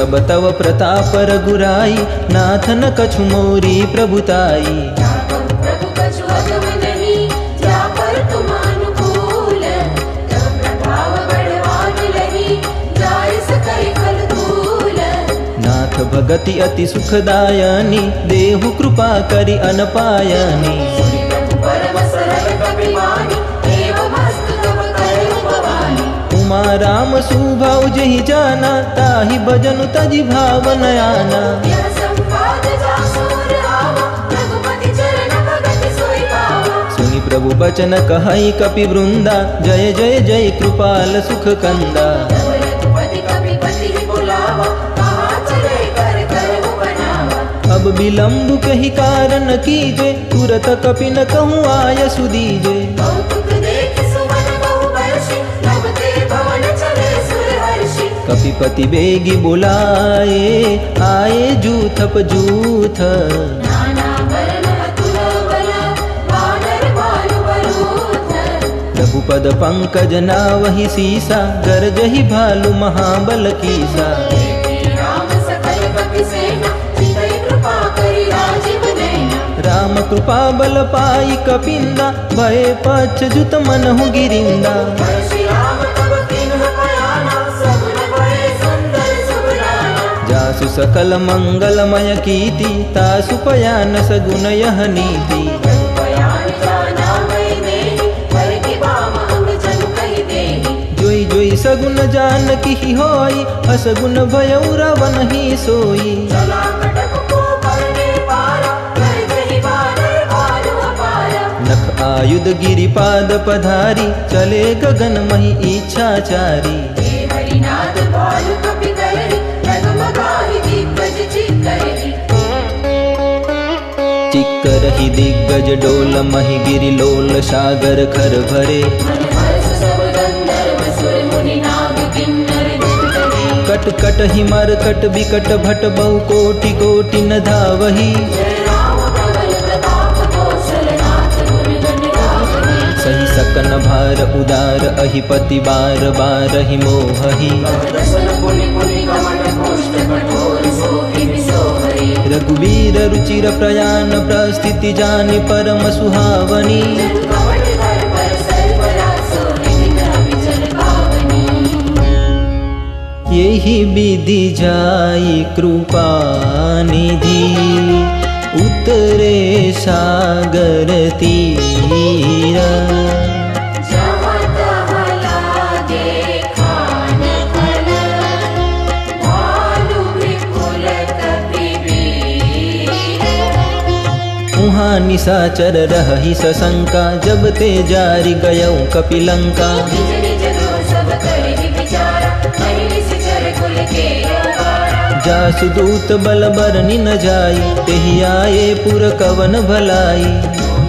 सब तव प्रताप रघुराई, नाथ न कछु मोरी प्रभुताई। प्रभु कछु अगम नहीं, जा पर तुम अनुकूल, तब प्रभाव बढ़वान लही, जाय सकै फल फूल। नाथ भगति अति सुखदायनी, देहु कृपा करि अनपायनी। सुनि प्रभु परम सरल कपिवानी, एवं हस्त तब करहु भवानी। उमा राम सुभाव जहि जाना, ताहि भजनु तजि भावन आना। यह संवाद जासुर आवा, रघुपति चरण भगति सोई पावा। सुनि प्रभु बचन कहई कपि वृंदा, जय जय जय कृपाल सुख कंदा। तब रघुपति कपिपति ही बुलावा, कहाँ चले कर करहु बनावा। अब विलंब कहि कारण कीजे, तुरत कपि न कहूँ आय सुदीजे। कौतुक देखि सुमन बहु बरषि, नभ ते भवन चले सुरहर्षि। कपिपति बेगी बुलाए, आए जूथप जूथ। नाना वरन अतुल बल, वानर भालु बरूथ। रघुपद पंकज नावहि सीसा, गरजहि भालु महाबल कीसा। देखि राम सकल कपि सेना, चितई कृपा करि राजीव नैना। राम कृपा बल पाई कपिंदा, भय पछ जुत मनहु गिरिंदा। परशु राम तब किन्ह पयाना, सगुन भय सुंदर सुबलाना। जासु सकल मंगलमय कीति, तासु पयान सगुन यह नीति। पयान जाना मैं नेहि, पर की बाम अंग जनु कहि देहि। जोई जोई सगुन जानकी होई, असगुन भयउ रावण ही सोई। चला कटक को परने पारा, कर जहि बानर भालु अपारा। नख आयुध गिरिपाद पधारी, चले गगन मही इच्छाचारी। हे हरिनाथ भालु कपि दलहि, डगमगाहि दिग्गज चित्तहि। चिक्करहि दिग्गज डोल मही गिरि लोल, सागर खर भरे। मन हर्ष सब गंधर्व सुर मुनि नाग किन्नर दिखतहि। कट कट हिमर कट बिकट भट बहु कोटि कोटि न धावही। जय राम प्रबल प्रताप, कौशल नाथ गुण गण गावहि। सही सकन भार उदार, अहिपति बार बार ही मोहही। दर्शन पुनि पुनि कमट पुष्ट, कठोर सोहि विसोहरि। रघुवीर रुचिर प्रयाण, प्रस्थिति जानि परम सुहावनी। जन कपट धर पर सर्वरासो, निधिन विचल पावनी। यही विधि जाई कृपा निधि, उतरे सागर तीर। जहाँ तहाँ लागे खान खन, भालु विपुल कपिवीर। उहाँ निशाचर रहहि सशंका, जब ते जारि गयौ कपिलंका। निज निज गृह सब करहि विचारा, कहि निश्चर कुल के अवारा। जासु दूत बल बरनि न जाई, तेहि आए पुर कवन भलाई।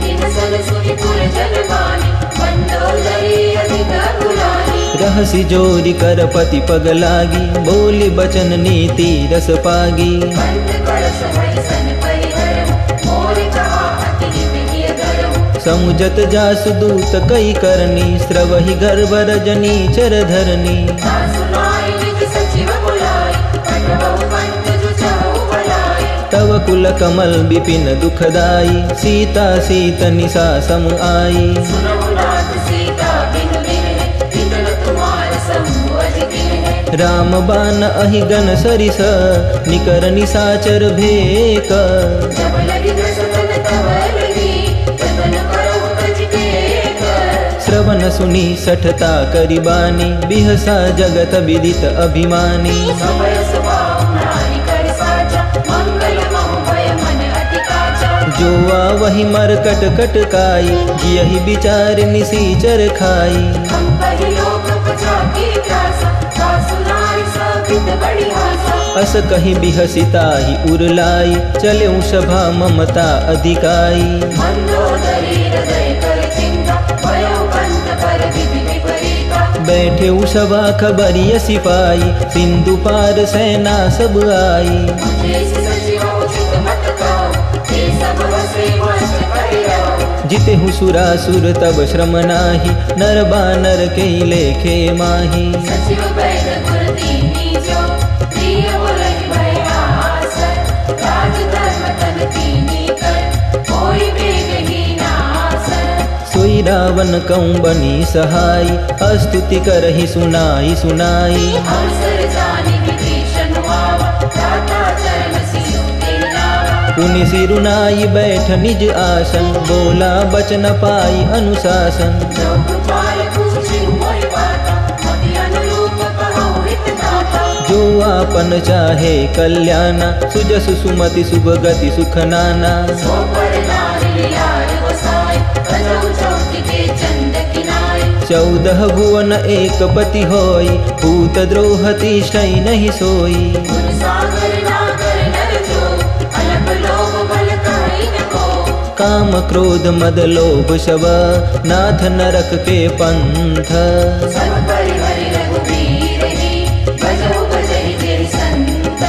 दिन सन सुनि पुर जन मानी, मंदोदरी अधिक गुलानी। रहसि जोरि कर पति पग लागी, बोली बचन नीति रस पागी। बंद कलश भय सन परिहरहु, मोर कहा अति विधिय धरहु। समुझत जासु दूत कई करनी, स्रवहि गर्भ रजनी चर धरनी। सुनाई निज सचिव बुलाई, कटबहु पंथ जो चहु भलाई। तव कुल कमल विपिन दुखदाई, सीता सीत निशा सम आई। सुनहु नाथ सीता बिनु बिनहि, बिन तुम्हार शंभु अज किन्हि। राम बान अहि गन सरिस, निकर निशाचर भेक। जब लगी दशरथ तब लगी, जतन करहु तज टेक। श्रवण सुनी सठता करिबानी, बिहसा जगत विदित अभिमानी। समय सुभाव नारी कर साचा, मंगल महु भय मन अति काचा। जो वही मरकट कटकाई, यही विचार निसीचर खाई। हम कहि लोक पचा की त्रासा, सासु नारी साबित बड़ी आशा। अस कहीं बिहसिताहि उरलाई, चले सभा ममता अधिकाई। मंदोदरी हृदय कर चिंता, भयो पंत पर विधि विपरीता। बैठे सभा खबरिय सिपाही, सिंधु पार सेना सब आई। जैसे सचिव उचित मत कहो, ते सब वसे वश कहियो। जिते सुरासुर तब श्रम नाही, नर बानर के लेखे माही। सचिव बैद गुर दीनी जो प्रिय बोलहि भय आस राज धर्म तन कीनी कर कोई बेगहि नास सोई रावण कौं बनी सहाय स्तुति करहि सुनाई सुनाई अवसर जानि विभीषण आवा दाता चरण सियो तेहि नावा पुनि सिरुनाई बैठ निज आसन बोला बचन पाई अनुशासन जो कृपाल पूछि मोहि बाता मति अनुरूप कहु हित दाता जो आपन चाहे कल्याणा सुजसु सुमति शुभ गति सुख नाना सो पर नारि लाल गोसाई बजौ चौकी के चंद किनाय 14 भुवन एक पति होई भूत द्रोह तिष्ठै नहीं सोई गुण सागर नागर नर जो अलप लोभ बल कहि न को काम क्रोध मद लोभ शव नाथ नरक के पंथ सब परि हरि रघुवीर ही बजौ बजहि जेहि संत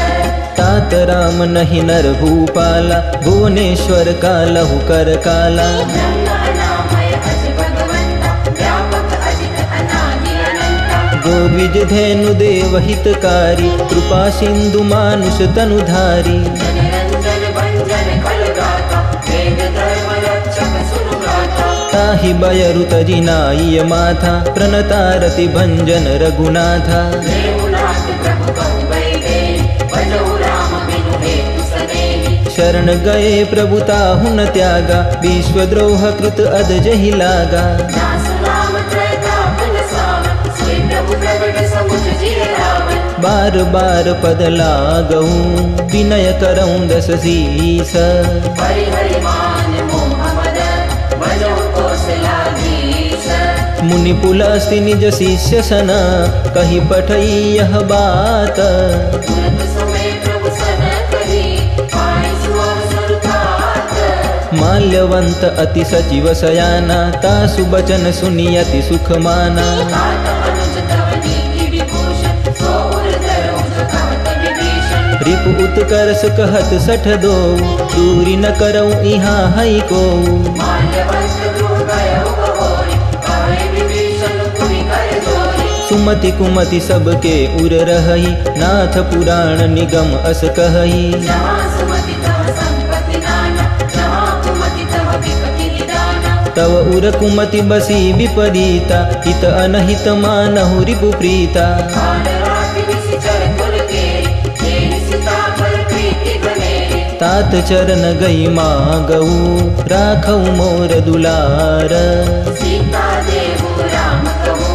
तात राम नहीं नर भूपाला भुवनेश्वर कालहु कर काला ब्रह्मा नामय अज भगवंता व्यापक अजित अनादि अनंता गोविज धेनु देव हितकारी कृपा सिंधु मानुष तनुधारी जनरंजन भंजन कल गाता वेद धर्म रक्षक सुनु गाता ताहि बयरु तजिनाय माथा प्रणतारति भंजन रघुनाथा देवनाथ प्रभु कहु बैदे भजौ राम बिनु हेतु सदेहि शरण गए प्रभु ताहु न त्यागा विश्वद्रोह कृत अधजहि लागा नासु नाम त्रैतापन सावन सोई प्रभु प्रगट समुझ जिय रावण बार बार पद लागहूँ विनय करऊँ दस शीस परिहरि मान मोह मद भजौ कौशलाधीश मुनि पुलस्ति निज शिष्य सन कही पठई यह बात तुरत समय प्रभु सन कही पाई सुअवसर तात माल्यवंत अति सचिव सयाना तासु बचन सुनि अति सुख माना तात अनुज तव नीति विभूषण सो उर धरौ जो कहत विभीषण रिपु उत्कर्ष कहत सठ दो दूरी न करऊँ इहाँ हई को माल्यवंत गृह गयो बहोरी कहे विभीषण पुनि कर जोरी सुमति कुमति सबके उर रही नाथ पुराण निगम अस कहई जहाँ सुमति तव संपत्ति नाना जहाँ कुमति तव विपत्ति निदाना तव उर कुमति बसी विपरीता हित अनहित मानहु रिपु प्रीता काल राति निशिचर कुल केरि जेहि सीता पर प्रीति बनेरि तात चरण गई मागऊ राखऊ मोर दुलार सीता देहु राम कहु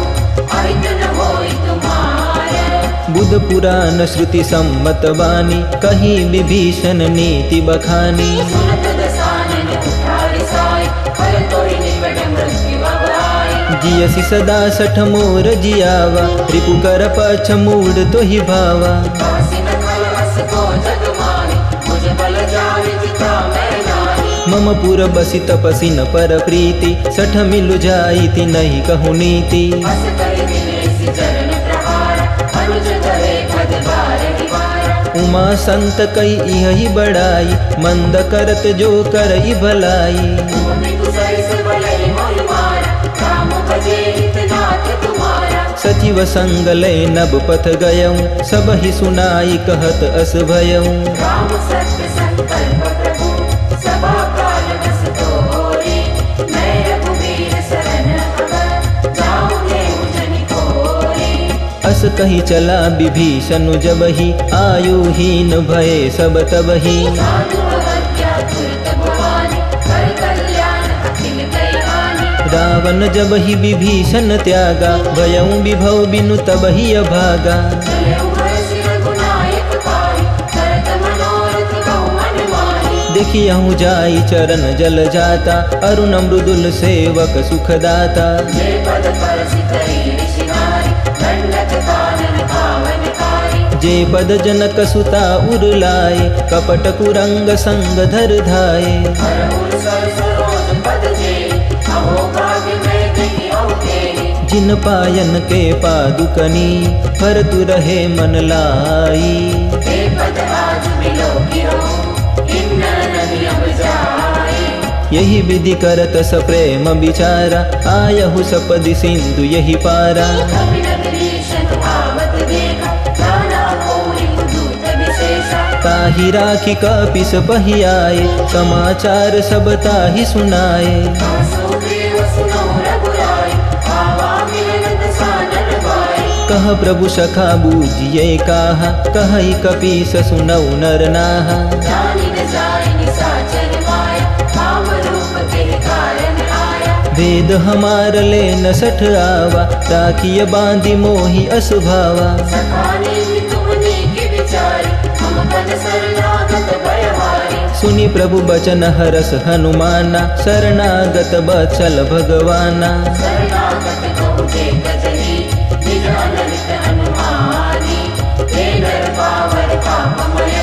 अहित न होई तुम्हार बुध पुराण श्रुति सम्मत वाणी कही विभीषण नीति बखानी सुनत दसानन उठारि साई खर तोहि निकट मृत्यु अब आए जियसि सदा सठ मोर जियावा रिपु कर पछ मूड तोहि भावा कासी न खल अस को जग माहि मुझ बल जाहि जिता मैं नाही मम पुर बसि तपसि न पर प्रीति सठ मिलु जाइति नहीं कहु नीति अस कहि दिनेसि चरण प्रहार अनुज धरे पद बारहि बार उमा संत कई इहि बड़ाई मंद करत जो करई भलाई भूमि कुसई से बलहि मोहि मार राम भजे हित नाथ तुम्हारा सचिव संग लय नब पथ गयऊँ सब ही सुनाई कहत अस भयऊँ राम सत्य संकल्प प्रभु सभा काल बस तोरी मैं रघुवीर शरण अब जाऊं देहु जनि कोरी अस कही चला विभीषण जबहि आयुहीन भये सब तबहि साधु अवज्ञा तुरत भवानी कर कल्याण अखिल दैवानी रावण जबहि विभीषण त्यागा भयऊँ विभव बिनु तबहि अभागा चलेउ हर्षि रघुनायक पाहि करत मनोरथ कहु मन माहि देखियहु जाई चरण जल जाता अरुण मृदुल सेवक सुखदाता जे पद परसि करी ऋषि नारी दंडक कानन पावनकारी जे पद जनक सुता उरलाए कपट कुरंग संग धर धाये हरहुर सर सरोज पद जे अहो भाग्य मैं देखि अहो तेहि जिन पायन के पादुकनी भरतु रहे मन लाई ते पद आज बिलोकियो किन्नर नहीं अब जाए यही विधि करत स प्रेम विचारा आयहु सपदि सिंधु यही पारा कपि नगरीशन आवत देखा नाना ताहि राखी कपिस पहियाए, समाचार सब ताहि सुनाए। सो देव सुनो रघुराई, आवा मिलन दसानन पाई। कह प्रभु सखा बूझिए काहा, कहई कपीस सुनौ नर नाहा। जानि न जाय निसाचर माया, काम रूप के कारण आया। वेद हमार ले न सठ आवा, राखिय बांधि मोहि असुभावा। सखाने तुमने के विचारी, हम पद शरणागत भयहारी। सुनि प्रभु बचन हरस हनुमाना, शरणागत बचल भगवाना। शरणागत कहु जे कजही, निज अनलित हनुमानी। हे नर पावर पापमय,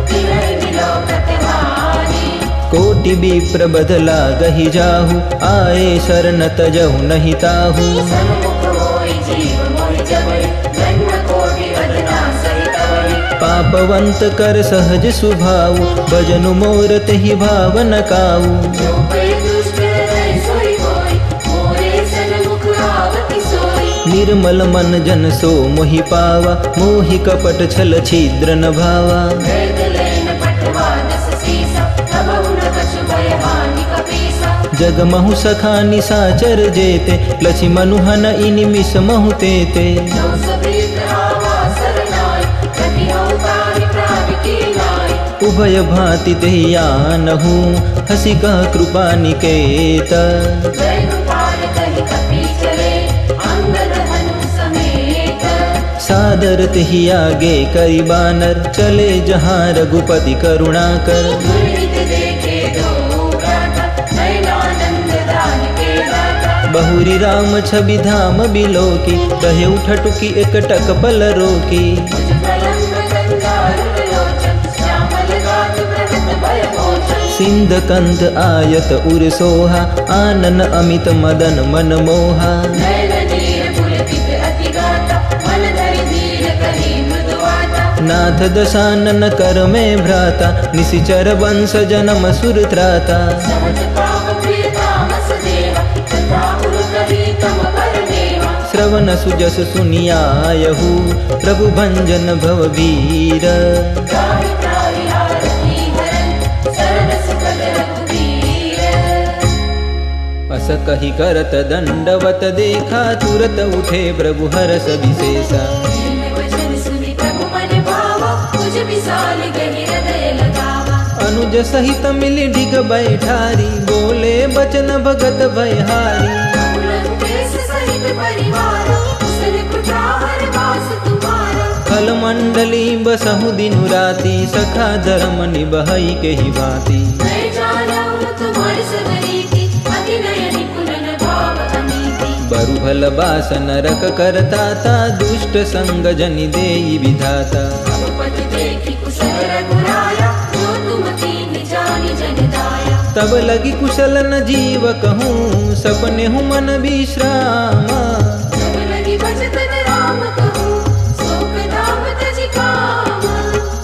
तिन्है विलोकत हानि। कोटि विप्र बदला गहि जाहु, आए शरण तजहु नहीं ताहु। सन्मुख होई जीव मोहि जबई, जन्म कोटि बदला सहित होई। पापवंत कर सहज सुभाऊ, भजनु मोर तेहि भावन काऊ। जो पे दुष्ट हृदय सोई होई, मोरे सन्मुख आवति सोई। निर्मल मन जन सो मोहि पावा, मोहि कपट छल छिद्र न भावा। वेद लेन पठवा दस सीसा, तबहु न कछु भय हानि कपीसा। जगमहु सखा निसाचर जेते, लक्ष्मणु हन इनिमिष महु तेते। जो सभीत आवा सरनाई, कटिहउ ताहि प्राण की नाई। उभय भांति तेहि आनहु, हसी कह कृपा निकेत। जय गोपाल कहि कपि चले, अंगद हनु समेत। सादर तेहि आगे करि बानर, चले जहाँ रघुपति करुणाकर। दुर्नित देखे दो भ्राता, नयनानंद दान के दाता। बहुरी राम छवि धाम बिलोकी, कहे उठटुकी एकटक पल रोकी। कुछ प्रलंब गंगारुण लोचन, श्यामल गात्र प्रगट भय मोचन। सिंध कंध आयत उर सोहा, आनन अमित मदन मन मोहा। नयन नीर पुलकित अति गाता, मन धरि धीर कहि मृदुवाता। नाथ दशानन कर में भ्राता, निशिचर वंश जनम सुर त्राता। समझ पाप प्रिय तामस देवा, तथा पुर कहि तम पर देवा। श्रवण सुजस सुनियायहु, प्रभु भंजन भव वीर। त्राहि त्राहि आरती हरन, शरण सुखद रघुबीर। अस कहि करत दंडवत देखा, तुरत उठे प्रभु हरष विशेषा। जिन वचन सुनि प्रभु मन भावा, तुझ विशाल गहि हृदय लगावा। अनुज सहित मिली ढिग बैठारी, बोले बचन भगत भयहारी। लंकेश सहित परिवार, कुशल कुठार वास तुम्हारा। खल मंडली बसहु दिनु राति, सखा धर्म निबहई के ही भांति। मैं जानऊ तुम्हारी सगरीति, अति नय निपुणन भाव अमीति। बरु भल बास नरक करताता, दुष्ट संग जनि देई विधाता। अब पति देखि कुशल रघुराया, जो तुम कीन्हि जानि जन दाया। तब लगी कुशल न जीव कहूँ, सपने हूँ मन विश्राम। जब लगी भजतन राम कहूँ, शोक धाम तजि काम।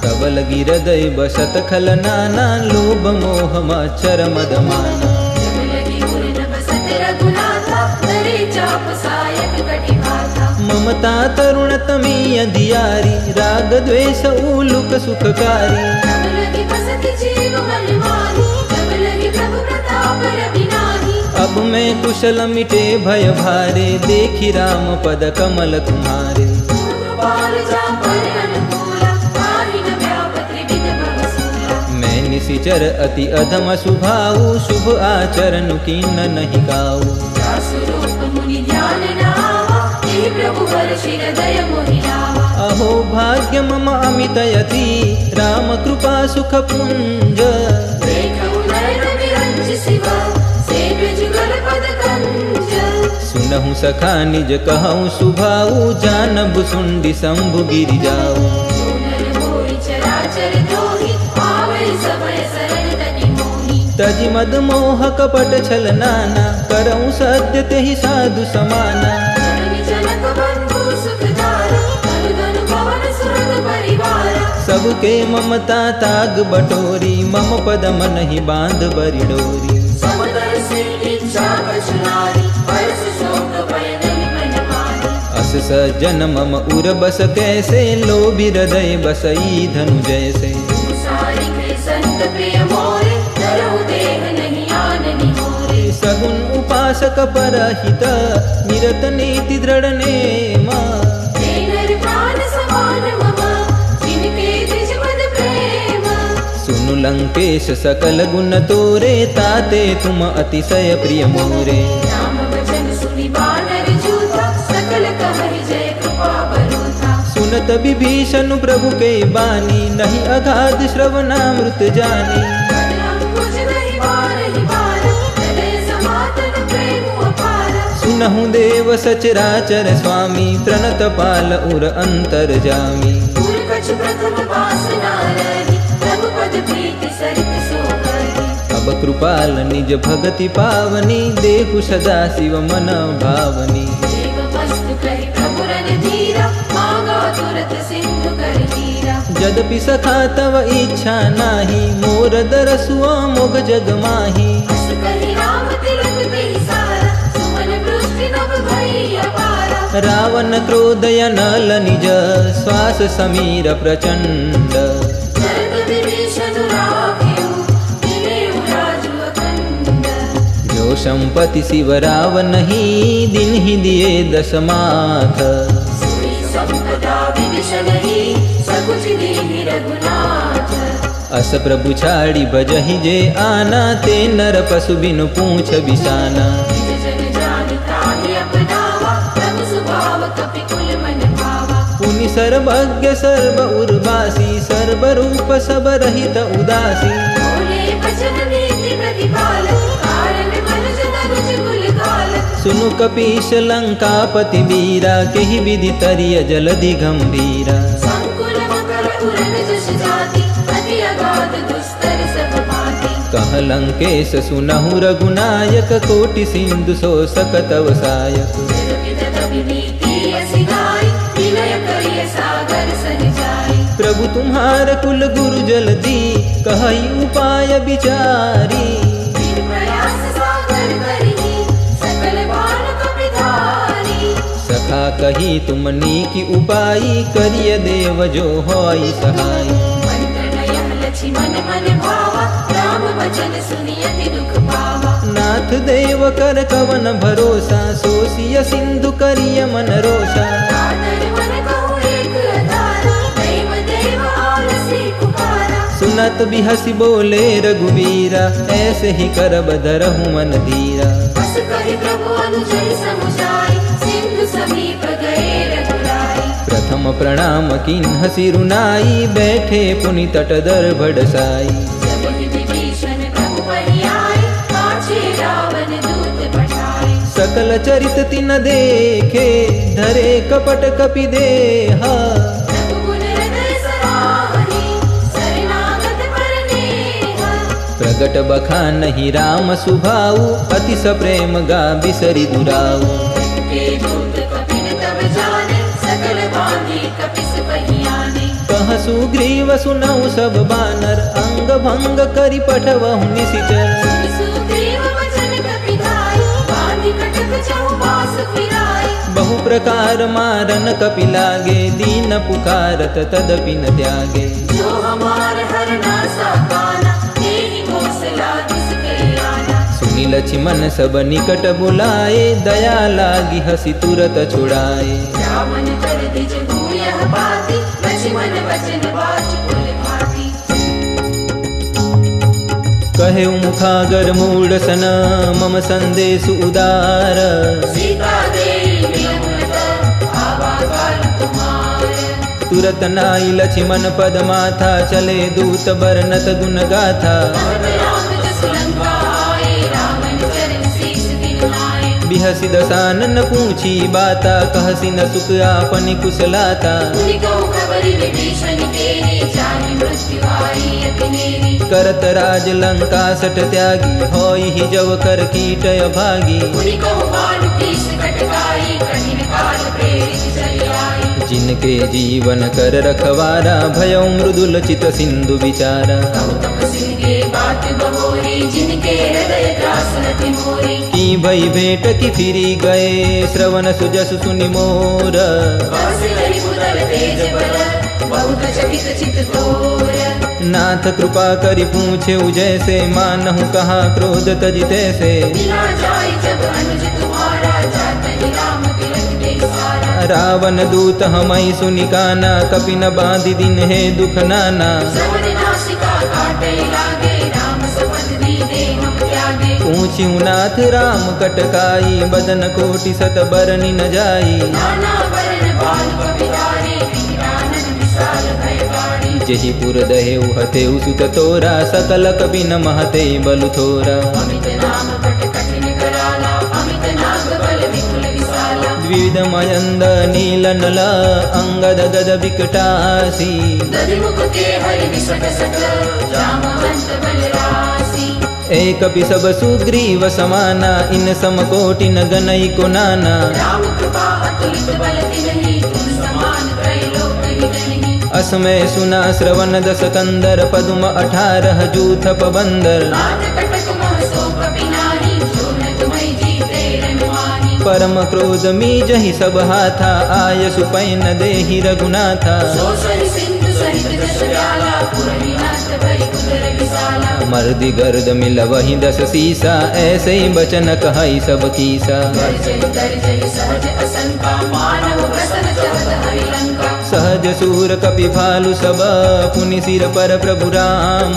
तब लगी हृदय बसत खल नाना, लोभ मोह मच्छर मद माना। जब लगी उर न बसत रघुनाथा, नरे चाप सायक कटि भाता। ममता तरुण तमी अधियारी, राग द्वेष उलुक सुखकारी। जब लगी बसत जीव मन माही, जब लगी प्रभु प्रताप रविनाही। अब मैं कुशल मिटे भय भारे, देखी राम पद कमल तुम्हारे। कृपाल जा पर अनुकूला, ताहि न व्यापत त्रिविध भवसूला। मैं निशिचर अति अधम स्वभाव, शुभ आचरण कीन नहीं गाऊ। जासु रूप मुनि ध्यान न आवा, हे प्रभु हर्षि हृदय मोहि लावा। अहो भाग्य मम अमित यति, राम कृपा सुख पुंज। देखऊ नयन विरंज सिवा, सेव्य जुगल पद कंज। सुनहु सखा निज कहूँ सुभाऊ, जानब सुंडी शंभु गिरि जाऊ। नर मोहि चराचर दोहि, पावै समय सरल तनि मोहि। तजि मद मोह कपट छल नाना, करऊँ सत्य तेहि साधु समाना। जननि जनक बंधु सुखदारा, धनु धनु भवन सुरग परिवारा। सबके ममता ताग बटोरी, मम पद मन ही बांध बरि डोरी। समदर्शी इच्छा कछु नारी, परस शोक भय नहीं मन मारी। अस सज्जन मम उर बस कैसे, लोभि हृदय बसई धनु जैसे। तुम नारिके संत प्रिय मोरे, धरो देह नहीं आननि मोरे। सगुण उपासक परहित, निरत नीति दृढ़ नेम। ते नर प्राण समान मम, जिनके द्विज पद प्रेम। सुनु लंकेश सकल गुण तोरे, ताते तुम अतिशय प्रिय मोरे। राम वचन सुनि बानर जूथा, सकल कहहि जय कृपा बरूथा। सुनत विभीषण प्रभु के बानी, नहीं अगाध श्रवणामृत जानी। पद अंकुश नहीं बारहि बार, हृदय समातन प्रेम अपार। सुनहु देव सचराचर स्वामी, प्रणत पाल उर अंतर जामी। पूर कछ प्रथम वासना रही, रघुपद प्रीति सरित सो कही। अब कृपाल निज भगति पावनी, देखु सदा शिव मन भावनी। देव वस्तु कहि प्रभु रणधीरा, मांगा तुरत सिंधु कर तीरा। यद्यपि सखा तव इच्छा नाही, मोर दरसुआ मोग जग माही। अस कहि राम तिलक देहि सारा, सुमन वृष्टि नभ भई अपारा। रावण क्रोधय नल निज, श्वास समीर प्रचंड। जरद विभीषण राखेउ, दिनेउ राजु अखंड। जो संपत्ति शिव रावण ही, दिन ही दिए दशमाथ। सोई संपदा विभीषण ही, सकुच दीनि रघुनाथ। अस प्रभु छाड़ी बजहि जे आना, ते नर पशु बिनु पूछ बिसाना। निज जन जानि ताहि अपनावा, प्रभु स्वभाव कपि कुल मन भावा। पुनि सर्वज्ञ सर्व उर्वासी, सर्व रूप सब रहित उदासी। बोले वचन नीति प्रतिपाल, कारण मनुज तनुज गुलगाल। सुनु कपीश लंकापति वीरा, केहि विधि तरिय जलधि गंभीरा। संकुल मकर उरन जस जाति, अति अगाध दुस्तर सब पाति। कह लंकेश सुनहु रघुनायक, कोटि सिंधु सो सकतव सायक। जगति तदपि नीति असी गाई, विनय करिय सागर सन जाई। प्रभु तुम्हार कुल गुरु जल्दी, कहई उपाय विचारी। बिन प्रयास सागर करिहि, सकल बाण कपि धारी। सखा कही तुम नीकी उपाई, करिय देव जो होई सहाय। मंत्र नयन लक्ष्मण मन भावा, राम वचन सुनि अति दुख पावा। नाथ देव कर कवन भरोसा, सोसिय सिंधु करिय मन रोषा। आदर मन कहु एक अधारा, देव देव आलसी पुकारा। सुनत बिहसी बोले रघुवीरा, ऐसे ही करब धरहु मन धीरा। बस कहि प्रभु अनुजहि समुझाई, सिंधु समीप गए रघुराई। प्रथम प्रणाम किन्ह सिरुनाई, बैठे पुनि तट दर भड़साई। जब ही विभीषण प्रभु पहि आए, पाछे रावण दूत पठाए। सकल चरित तिन देखे, धरे कपट कपि देहा। रघुकुल हृदय सराहि, शरणागत परनेहा। प्रगट बखानहि राम सुभाऊ, अति सप्रेम गा बिसरि दुराऊ। के दूत कपिन तब जाने, सकल बांधी कपिस पहि आने। कह सुग्रीव सुनऊ सब बानर, अंग भंग करि पठवहु निशिचर। सुनि सुग्रीव वचन कपि धाई, बांधि कटक चहुबास फिराई। बहु प्रकार मारन कपि लागे, दीन पुकारत तदपि न त्यागे। जो हमार हरना साकाना, तेहि कौशला दिस गए आना। सुनि लक्ष्मण सब निकट बुलाए, दया लागी हसी तुरत छुड़ाए। रावण कर दिज भूयः बाती, लक्ष्मण वचन बाच कुल भाती। कहे मुखागर मूढ़ सन, मम संदेश उदार। सीता देई विलंबत, आवा काल तुम्हार। तुरत नाई लक्ष्मण पद माथा, चले दूत बरनत गुण गाथा। तब राम जस लंका आए, रावण चरण शीस दिन आए। बिहसी दसानन पूछी बाता, कहसी न सुख आपनि कुशलाता। मुनि कहु खबरि विभीषण केरी, चाहि मृत्यु आई अति नेरी। करत राज लंका सठ त्यागी, होई ही जव कर कीट अभागी। मुनि कहु बालु कीस कटकाई, कठिन काल प्रेरित चली आई। जिनके जीवन कर रखवारा, भयउ मृदुल चित सिंधु विचारा। गौतम सिंह के बात बहोरी, जिनके हृदय त्रास रति मोरी। की भई भेंट की फिरी गए, श्रवण सुजस सुनि मोर। बस हरि मुदल तेज बल, बहुत चकित चित तोर। नाथ कृपा करि पूछे जैसे, मानहु कहा क्रोध तजिते से। मिला जाए जब अनुज तुम्हारा, जात ही राम तिलक दे सारा। रावण दूत हमई सुनि काना, कपि न बांधि दिन है दुख नाना। श्रवण नासिका काटे लागे, राम शपथ दी दे हम त्यागे। पूछिउ नाथ राम कटकाई, बदन कोटि सत बरनि न जाई। नाना वरण बाल कपिधारी, विकटानन विशाल भयकारी। जेहि पुर दहेउ हतेउ सुत तोरा, सकल कपि न महते बलु थोरा। अमित नाम कट कठिन कराला, अमित नाग बल विपुल विशाला। द्विविध मयंद नील नल, अंगद गद विकटासी। दधिमुख के हरि विसट सट, जामवंत बल राशि। एक कपि सब सुग्रीव समाना, इन समकोटि न गनई को नाना। राम कृपा अतुलित बल तिन्हि, तुम समान त्रैलोक हितहि। असमय सुना श्रवण दस कंदर, पद्म 18 जूथ पबंदर। नाथ कटक मह सो कपि नाहि, जो न तुम्हि जीते रनुमाहि। परम क्रोध मीजहि सब हाथा, आय सुपैन देहि रघुनाथा। सो सरि सिंधु सहित दश व्याला, पुरनिनाथ भरि उदर विशाला। मर्दि गर्द मिलवहि 10 सीसा, ऐसे ही बचन कहई सब कीसा। गर्जहि सहज असंका, मानव प्रसन्न चलत हरि लंका। सहज सूर कपि भालु सब, पुनि सिर पर प्रभु राम।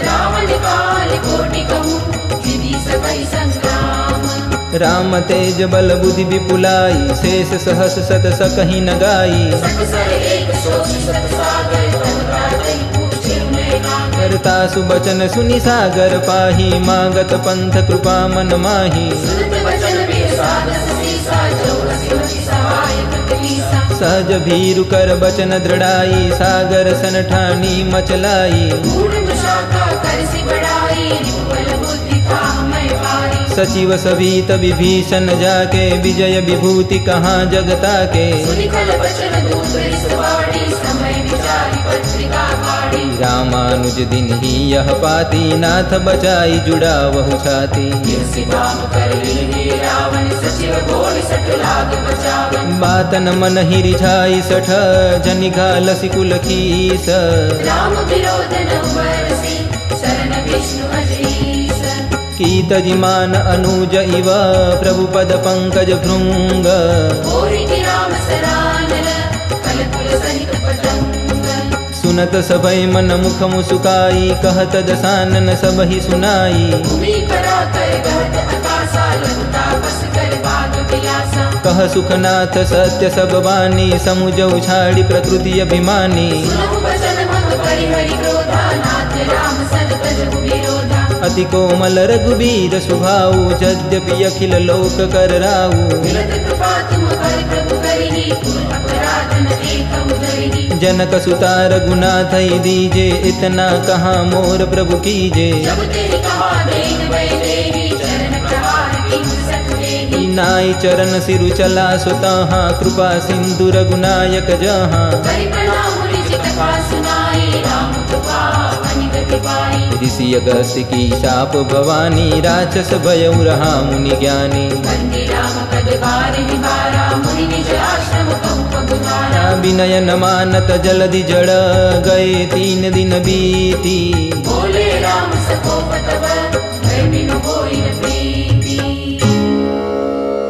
रावण काल कोटि कहूँ, विधि सकहि संग्राम। राम तेज बल बुद्धि विपुलाई, शेष सहस सत सकहि न गाई। सकसर एक सोच सत सागर, तब त्राहि पूछे उनय नागर। करता सुबचन सुनि सागर पाही, मागत पंथ कृपा मन माही। सुनत वचन विरसाद सीसा, जो असिमति सहाय कृतलीसा। सहज भीरु कर बचन दृढ़ाई, सागर सन ठानी मचलाई। मूढ़ मुशाखा करसि बढ़ाई, निपुबल बुद्धि थाह मैं पारी। सचिव सभीत विभीषण जाके, विजय विभूति कहाँ जगता के। सुनि खल बचन दूत रिसवाड़ी, समय विचारि पत्रिका काढ़ी। रामानुज दिन ही यह पाती, नाथ बचाई जुड़ा वहु छाती। किरसि काम कर लीन्ही रावण, सचिव बोल सठ लाग बचावन। बातन मन ही रिझाई 60, जनिघा लसि कुल खीस। राम विरोध न बरसी, शरण विष्णु अजईस। कीतजिमान अनुज इव, प्रभु पद पंकज भृंग। होरि की राम सरानन, कल कुल सहित पतंग। सुनत सबई मन मुख मुसुकाई, कहत दसानन सबहि सुनाई। भूमि करा कर गहत आकाशा, लघु तापस कर बाग विलासा। कह सुखनाथ सत्य सब वाणी, समुझ उछाड़ी प्रकृति अभिमानी। सुनहु वचन मम परिहरि क्रोधा, नाथ राम सन तजहु विरोधा। अति कोमल रघुबीर सुभाऊ, यद्यपि अखिल लोक कर राऊ। मिलत कृपा तुम पर प्रभु करिहि, कुल अपराध न एकहु धरिहि। जनक सुता रघुनाथ दीजे, इतना कहाँ मोर प्रभु कीजे। जब तेहि कहा देन वै देहि, चरण प्रहार कीन्ह सठ लेहि। नाई चरण सिरु चला सुतहाँ, कृपा सिंधु रघुनायक जहाँ। करि प्रणाम निज कथा सुनाई, राम कृपा अनिगति पाई। ऋषि अगस्त्य की शाप भवानी, राक्षस भयउ रहा मुनि ज्ञानी। वंदे राम पद बारहि बारा, मुनि निज आश्रम कहु पगुहारा। विनय न मानत जलधि जड़, गए 3 दिन बीती। बोले राम सकोप तब, भय बिनु होई न प्रीति।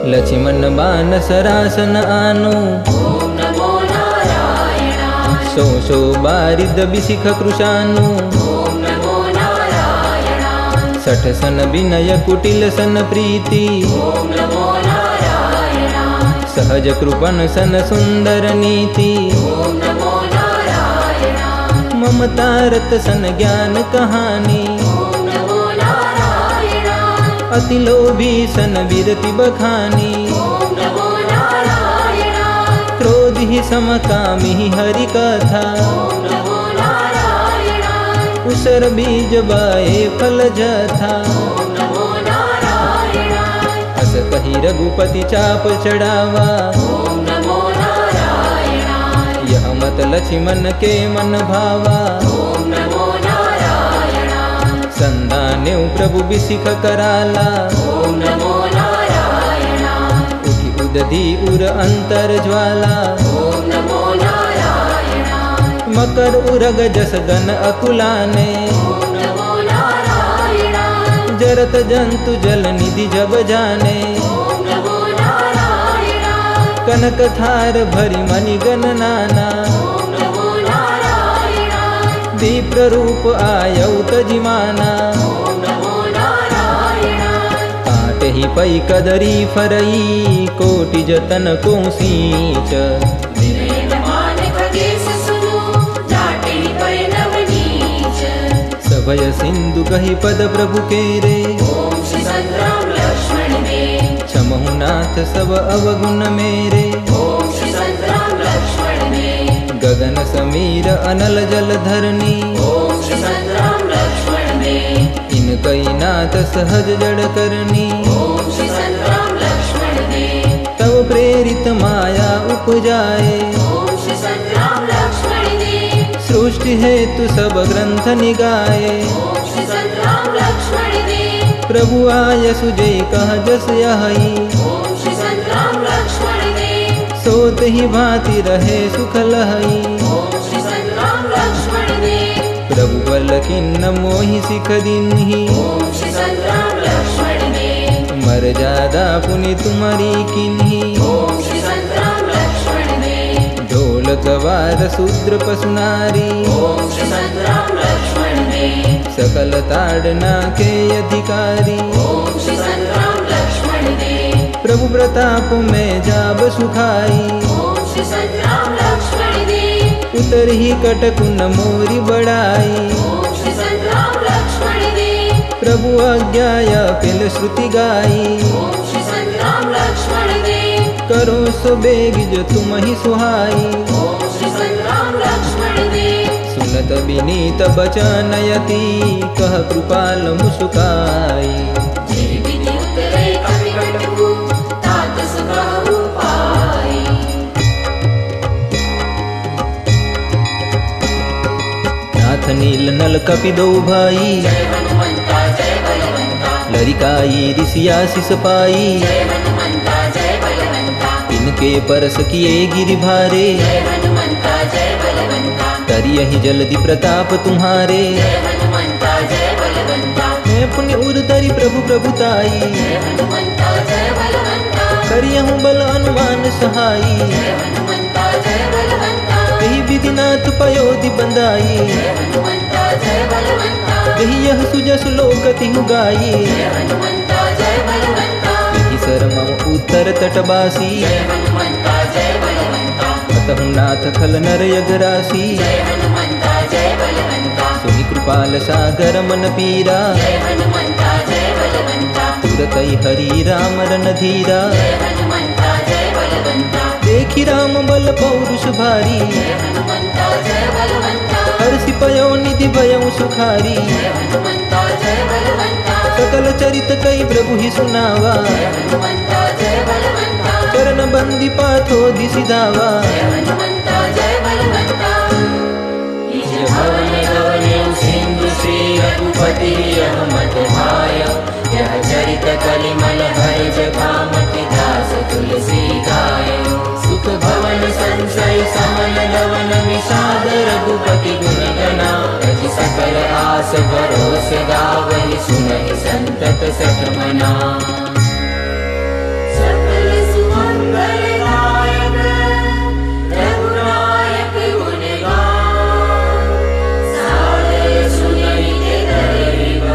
लक्ष्मण बान सरासन आनो, ओम नमो नारायणाय। सो बारिद बिसिख कृशानु। ओम नमो नारायणाय। 60 सन विनय कुटिल सन प्रीति। ओम नमो नारायणाय। सहज कृपन सन सुंदर नीति। ओम नमो नारायणाय। ममता रत सन ज्ञान कहानी। ओम नमो नारायणाय। अति लोभी सन विरति बखानी। ओम नमो नारायणाय। क्रोधि समकामी हरि कथा। ओम नमो नारायणाय। उसर बीज बाए फल जथा। ओम नमो नारायणाय। अस कही रघुपति चाप चढ़ावा। ओम नमो नारायणाय। यह मत लक्ष्मण के मन भावा। ओम नमो नारायणाय। संदान्यु प्रभु बिसिख कराला। ओम नमो नारायणाय। उठि उदधि उर अंतर ज्वाला। ओम नमो नारायणाय। मकर उरग जस गन अकुलाने ॐ नमो नारायणाय जरत जंतु जल निधि जग जाने ॐ नमो नारायणाय कनक थार भरी मणि गण नाना ॐ नमो नारायणाय दीप्र रूप आयौ तजिमाना ॐ नमो नारायणाय काटे ही पै कदरी फरई कोटि जतन को सींच विनय मान खगेश सुनो जाटे पर नवनीच सभय सिंधु कही पद प्रभु केरे ॐ श्री संग्राम लक्ष्मण देव क्षमहु नाथ सब अवगुण मेरे ॐ श्री संग्राम लक्ष्मण देव गगन समीर अनल जल धरनी ॐ श्री संग्राम लक्ष्मण देव इनकई नाथ सहज जड़ करनी ॐ श्री संग्राम लक्ष्मण देव तव प्रेरित माया उपजाए ॐ श्री संग्राम लक्ष्मण देव सृष्टि हेतु सब ग्रंथ निगाए ॐ श्री संग्राम लक्ष्मण देव प्रभु आय सुजय कह जस यही ॐ श्री संग्राम लक्ष्मण देव सोत ही भांति रहे सुख लहई ॐ श्री संग्राम लक्ष्मण देव प्रभु बल किन्न मोहि सिख दिन्हि ॐ श्री संग्राम लक्ष्मण देव मर्यादा पुनि तुम्हारी किन्हि ॐ श्री संग्राम लक्ष्मण देव ढोल गवार शूद्र पशु नारी ॐ श्री संग्राम लक्ष्मण देव सकल ताड़ना के अधिकारी ॐ श्री संग्राम लक्ष्मण देव प्रभु प्रताप में जाब सुखाई ॐ श्री संग्राम लक्ष्मण देव उतर ही कटक न मोरी बड़ाई ॐ श्री संग्राम लक्ष्मण देव प्रभु आज्ञाया पिल श्रुति गाई ॐ श्री संग्राम लक्ष्मण देव करो सो बेग जो तुम ही सुहाई ॐ श्री संग्राम लक्ष्मण देव सुनत विनीत बचन यति कह कृपाल मुस्काई जय विधि उतरे कवि कटु तात सुगहु पाई नाथ नील नल कपि दो भाई जय हनुमंता जय बलवंता लरिकाई ऋषिया शिष पाई जय हनुमंता जय बलवंता इनके परस किए गिरि भारे जय हनुमंता जय बलवंता तरियहि जल्दी प्रताप तुम्हारे जय हनुमंता जय बलवंता मैं पुण्य उर्धरि प्रभु प्रभुताई जय हनुमंता जय बलवंता करियहु बल अनुमान सहाई जय हनुमंता जय बलवंता यही विधिनाथ पयोधि बंदाई जय हनुमंता जय बलवंता यही यह सुजस लोकति गाई जय हनुमंता जय बलवंता यही सरमम उत्तर तटबासी जय हनुमंता जय बलवंता अतहु नाथ खल नर यगरासी जय हनुमंता जय बलवंता सुनि कृपाल सागर मन पीरा जय हनुमंता जय बलवंता तुरतई हरि राम रन धीरा जय हनुमंता जय बलवंता देखी राम बल पौरुष भारी जय हनुमंता जय बलवंता हर्षि पयो निधि भयउ सुखारी जय हनुमंता जय बलवंता सकल चरित कई प्रभु ही सुनावा जय हनुमंता जय बलवंता चरण बंदी पाथो दिसि धावा जय हनुमंता जय बलवंता निज भवन गवनेउ सिंधु श्री रघुपति यह मत भाया यह चरित कलिमल हर जगामति दास तुलसी गाय सुख भवन संशय समन लवन विषाद रघुपति गुण गना रज सकल आस भरोस गावहि सुनहि संतत सतमना सकल सुमंगल दायक रघुनायक गुण गान सादर सुनहि ते दरिव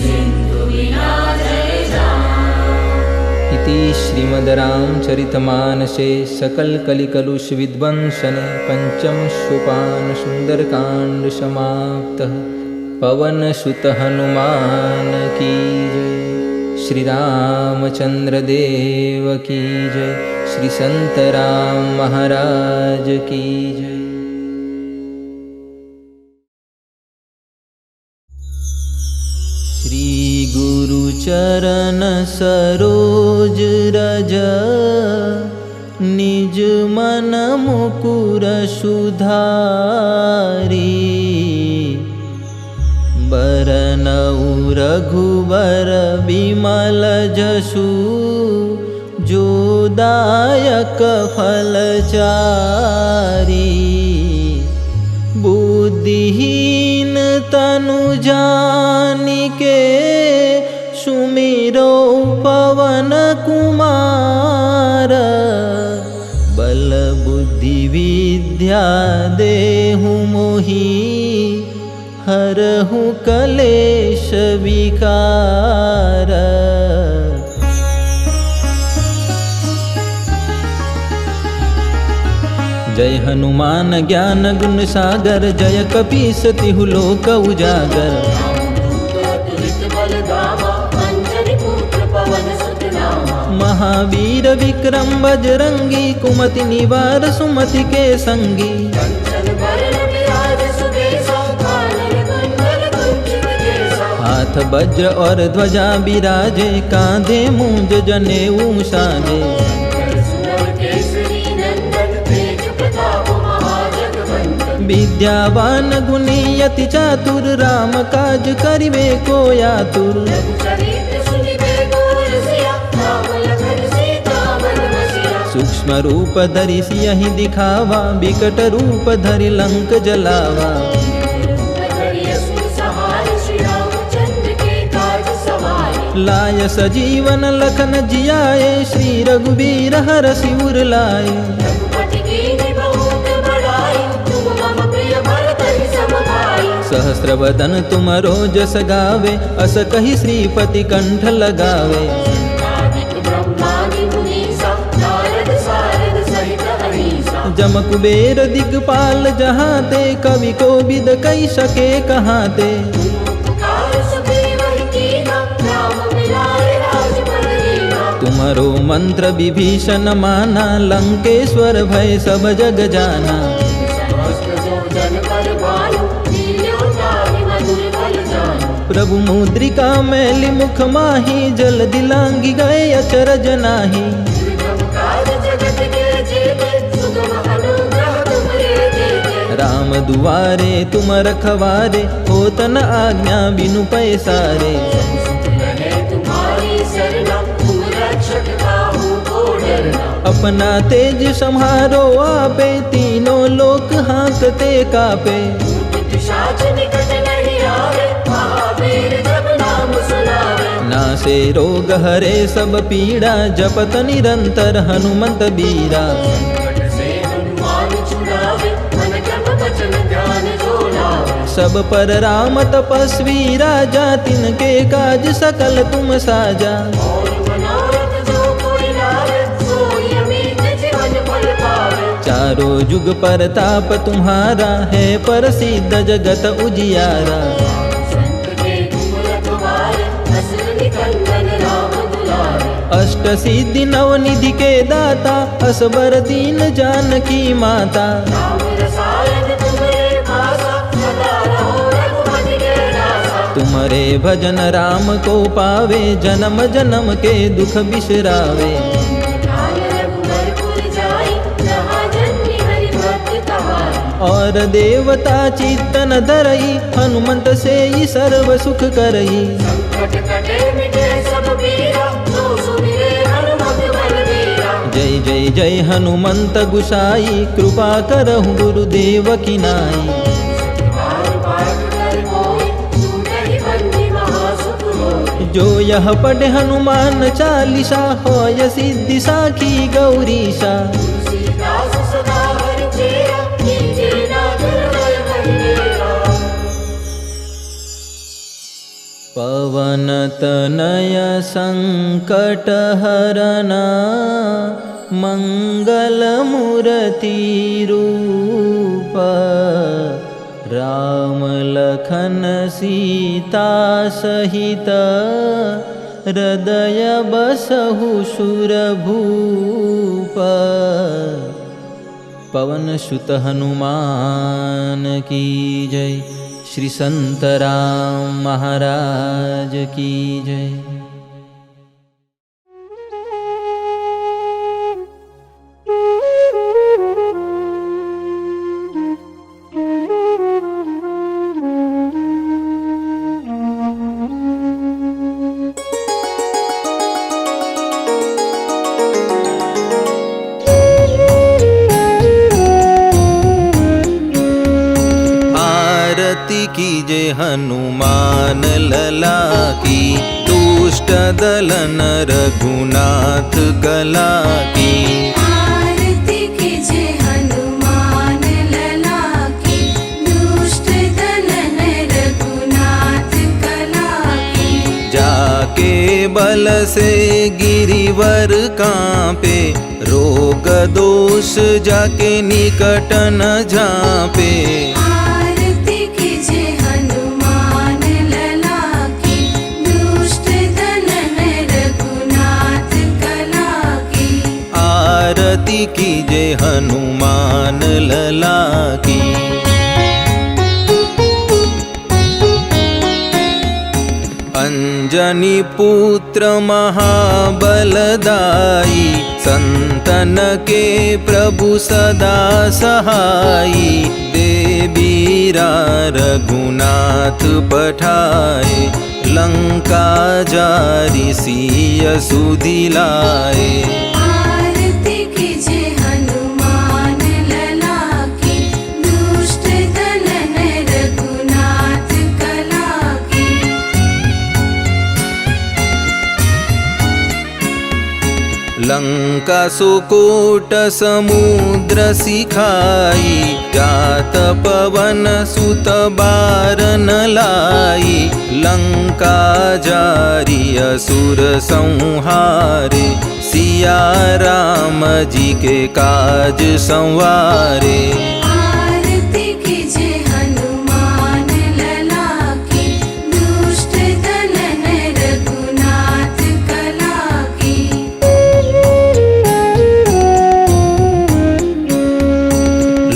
सिंधु बिना जय जान इति श्रीमद् रामचरितमानसे सकल कलिकलुष विध्वंसने पंचम सोपान सुंदरकांड समाप्तः। पवन सुत हनुमान की जय। श्री रामचंद्र देव की जय। श्री संत राम महाराज की जय। श्री गुरु चरण सरोज रज निज मन मुकुर सुधारी बरनउ रघुबर बिमल जसु जोदायक फलचारी बुद्धिहीन तनु जानिके सुमिरो पवन कुमार। बल बुद्धि विद्या देहु मोहि हरहु कलेश विकार। जय हनुमान ज्ञान गुण सागर, जय कपीस तिहु लोक उजागर। महावीर विक्रम बजरंगी, कुमति निवार सुमति के संगी। हाथ वज्र और ध्वजा बिराजे, कांधे मूंज जनेऊ साजे। विद्यावान गुणी अति चातुर, राम काज करिबे को आतुर। सूक्ष्म रूप धरि सियहि दिखावा, बिकट रूप धरि लंक जलावा। लाय सजीवन लखन जियाए, श्री रघुबीर हरषि उर लाए। सहस्र वदन तुम रोजस गावे, अस कहि श्रीपति कंठ लगावे। जम कुबेर दिगपाल जहाते, कवि कोविद कहि सके कहाते। तुम्हारो मंत्र विभीषण माना, लंकेश्वर भय सब जग जाना। प्रभु मुद्रिका मैली मुख माही, जल दिलांगी गए अचरज नाही। राम दुआरे तुम रखवारे, होत न आज्ञा बिनु पैसारे। अपना तेज सम्हारो आपे, तीनों लोक हांकते कापे। नासे रोग हरे सब पीड़ा, जपत निरंतर हनुमंत बीरा। सब पर राम तपस्वी राजा, तिनके काज सकल तुम साजा। चारों जुग परताप तुम्हारा, है प्रसिद्ध जगत उजियारा। अष्ट सिद्धि नवनिधि के दाता, असबर दीन जानकी माता। तुम्हारे भजन राम को पावे, जन्म जन्म के दुख बिसरावे। और देवता चित्तन धरई, हनुमंत से ही सर्व सुख करई। जय जय जय हनुमंत गुसाई, कृपा करहु गुरुदेव की नाई। जो यह पढ़े हनुमान चालीसा, होय सिद्धि साखी गौरीशा। पवन तनय संकट हरना, मंगल मूर्ति रूप। राम लखन सीता सहित, हृदय बसहु सुरभूप। पवन सुत हनुमान की जय। श्री संत राम महाराज की जय। आरती कीजे हनुमान लला की, दुष्ट दलन रघुनाथ कला की। आरती कीजे हनुमान लला की, दुष्ट दलन रघुनाथ कला की। जाके बल से गिरिवर कांपे, रोग दोष जाके निकट न झांपे। आरती कीजे हनुमान लला की, दुष्ट दलन रघुनाथ कला की। आरती कीजे हनुमान लला की। अंजनी पुत्र महाबलदाई, संतन के प्रभु सदा सहाई। दे बीरा रघुनाथ पठाए, लंका जारी सिय सुधि लाए। आरती कीजे हनुमान लला की, दुष्ट दलन रघुनाथ कला की। लंका सुकोट समुद्र सिखाई, जात पवन सुत बारन लाई। लंका जारी असुर संहारे, सिया राम जी के काज संवारे। आरती कीजे हनुमान लला की, दुष्ट दलन रघुनाथ कला की।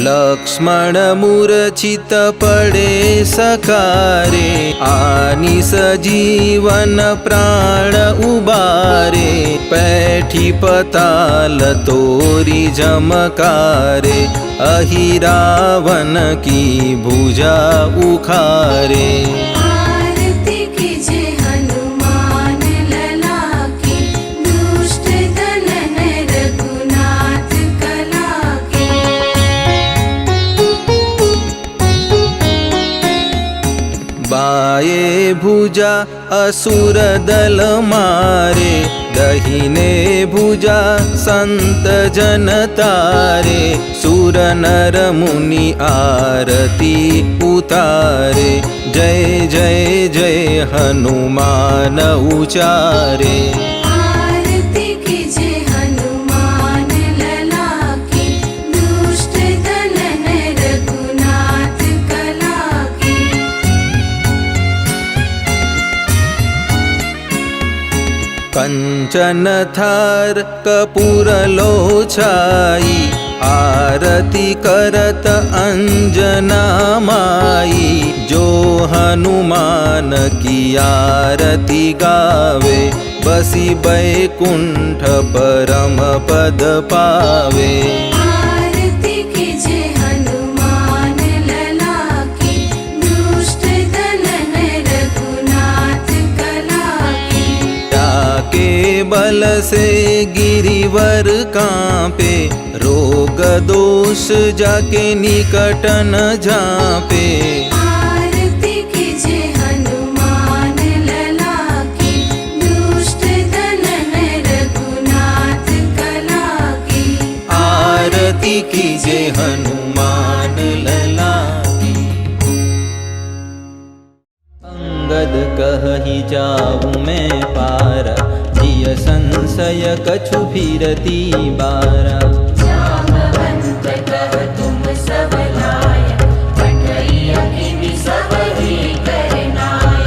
लक्ष्मण मूर्छित पड़े सकारे, आनि सजीवन प्राण उबारे। पैठी पताल तोरी झमकारे, अहि रावण की भुजा उखारे। आरती कीजे हनुमान लला की, दुष्ट दलन रघुनाथ कला की। बाये भुजा असुर दल मारे, दहिने भुजा संत जन तारे। सुर नर मुनि आरती उतारे, जय जय जय हनुमान उचारे। आरती कीजे हनुमान लला की, दुष्ट दलन रघुनाथ कला की। कंचन थार कपूर लोछाई, आरती करत अंजना माई। जो हनुमान की आरती गावे, बसी बैकुंठ परम पद पावे। आरती कीजे हनुमान लला की, दुष्ट दलन रघुनाथ कला की। जाके बल से गिरिवर कांपे, रोग दोष जाके निकट न झांपे। आरती कीजे हनुमान लला की, दुष्ट दलन रघुनाथ कला की। आरती कीजे हनुमान लला की। अंगद कहहि जाऊँ मैं पारा, जिय संशय कछु फिरती बारा। जामवंत कह तुम सब लाय, पठई अग्नि सब ही करनाय।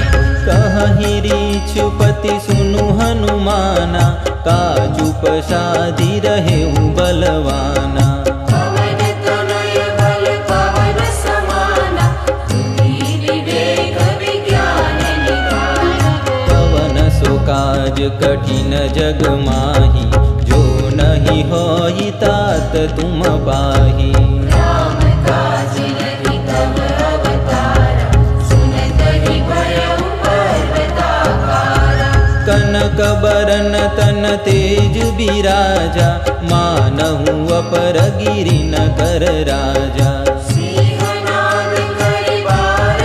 कहहि रीछुपति सुनु हनुमाना, काजु पसादी रहेउ बलवाना। पवन तनय बल पवन समाना, तुम्ही विवेक विज्ञान निधाना। पवन सो काज कठिन जग माही, जो नहीं होई तात तुम पाही। राम काज नहीं तब अवतारा, सुनत ही भयउ पर्वताकारा। कनक बरन तन तेज बिराजा, मानहु अपर गिरि न कर राजा। सिंहनाद करि बार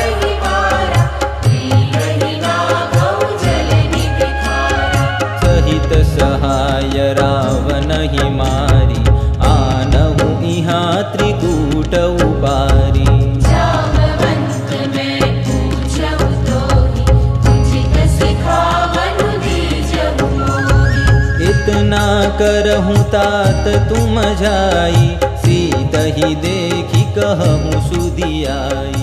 जाय रावण ही मारी, आनहु इहाँ त्रिकूट उपारी। जामवंत मैं पूछहु तोहि, तुझित सिखावनु दीजहु मोहि। इतना करहु तात तुम जाई, सीत ही देखी कहूँ सुधियाई।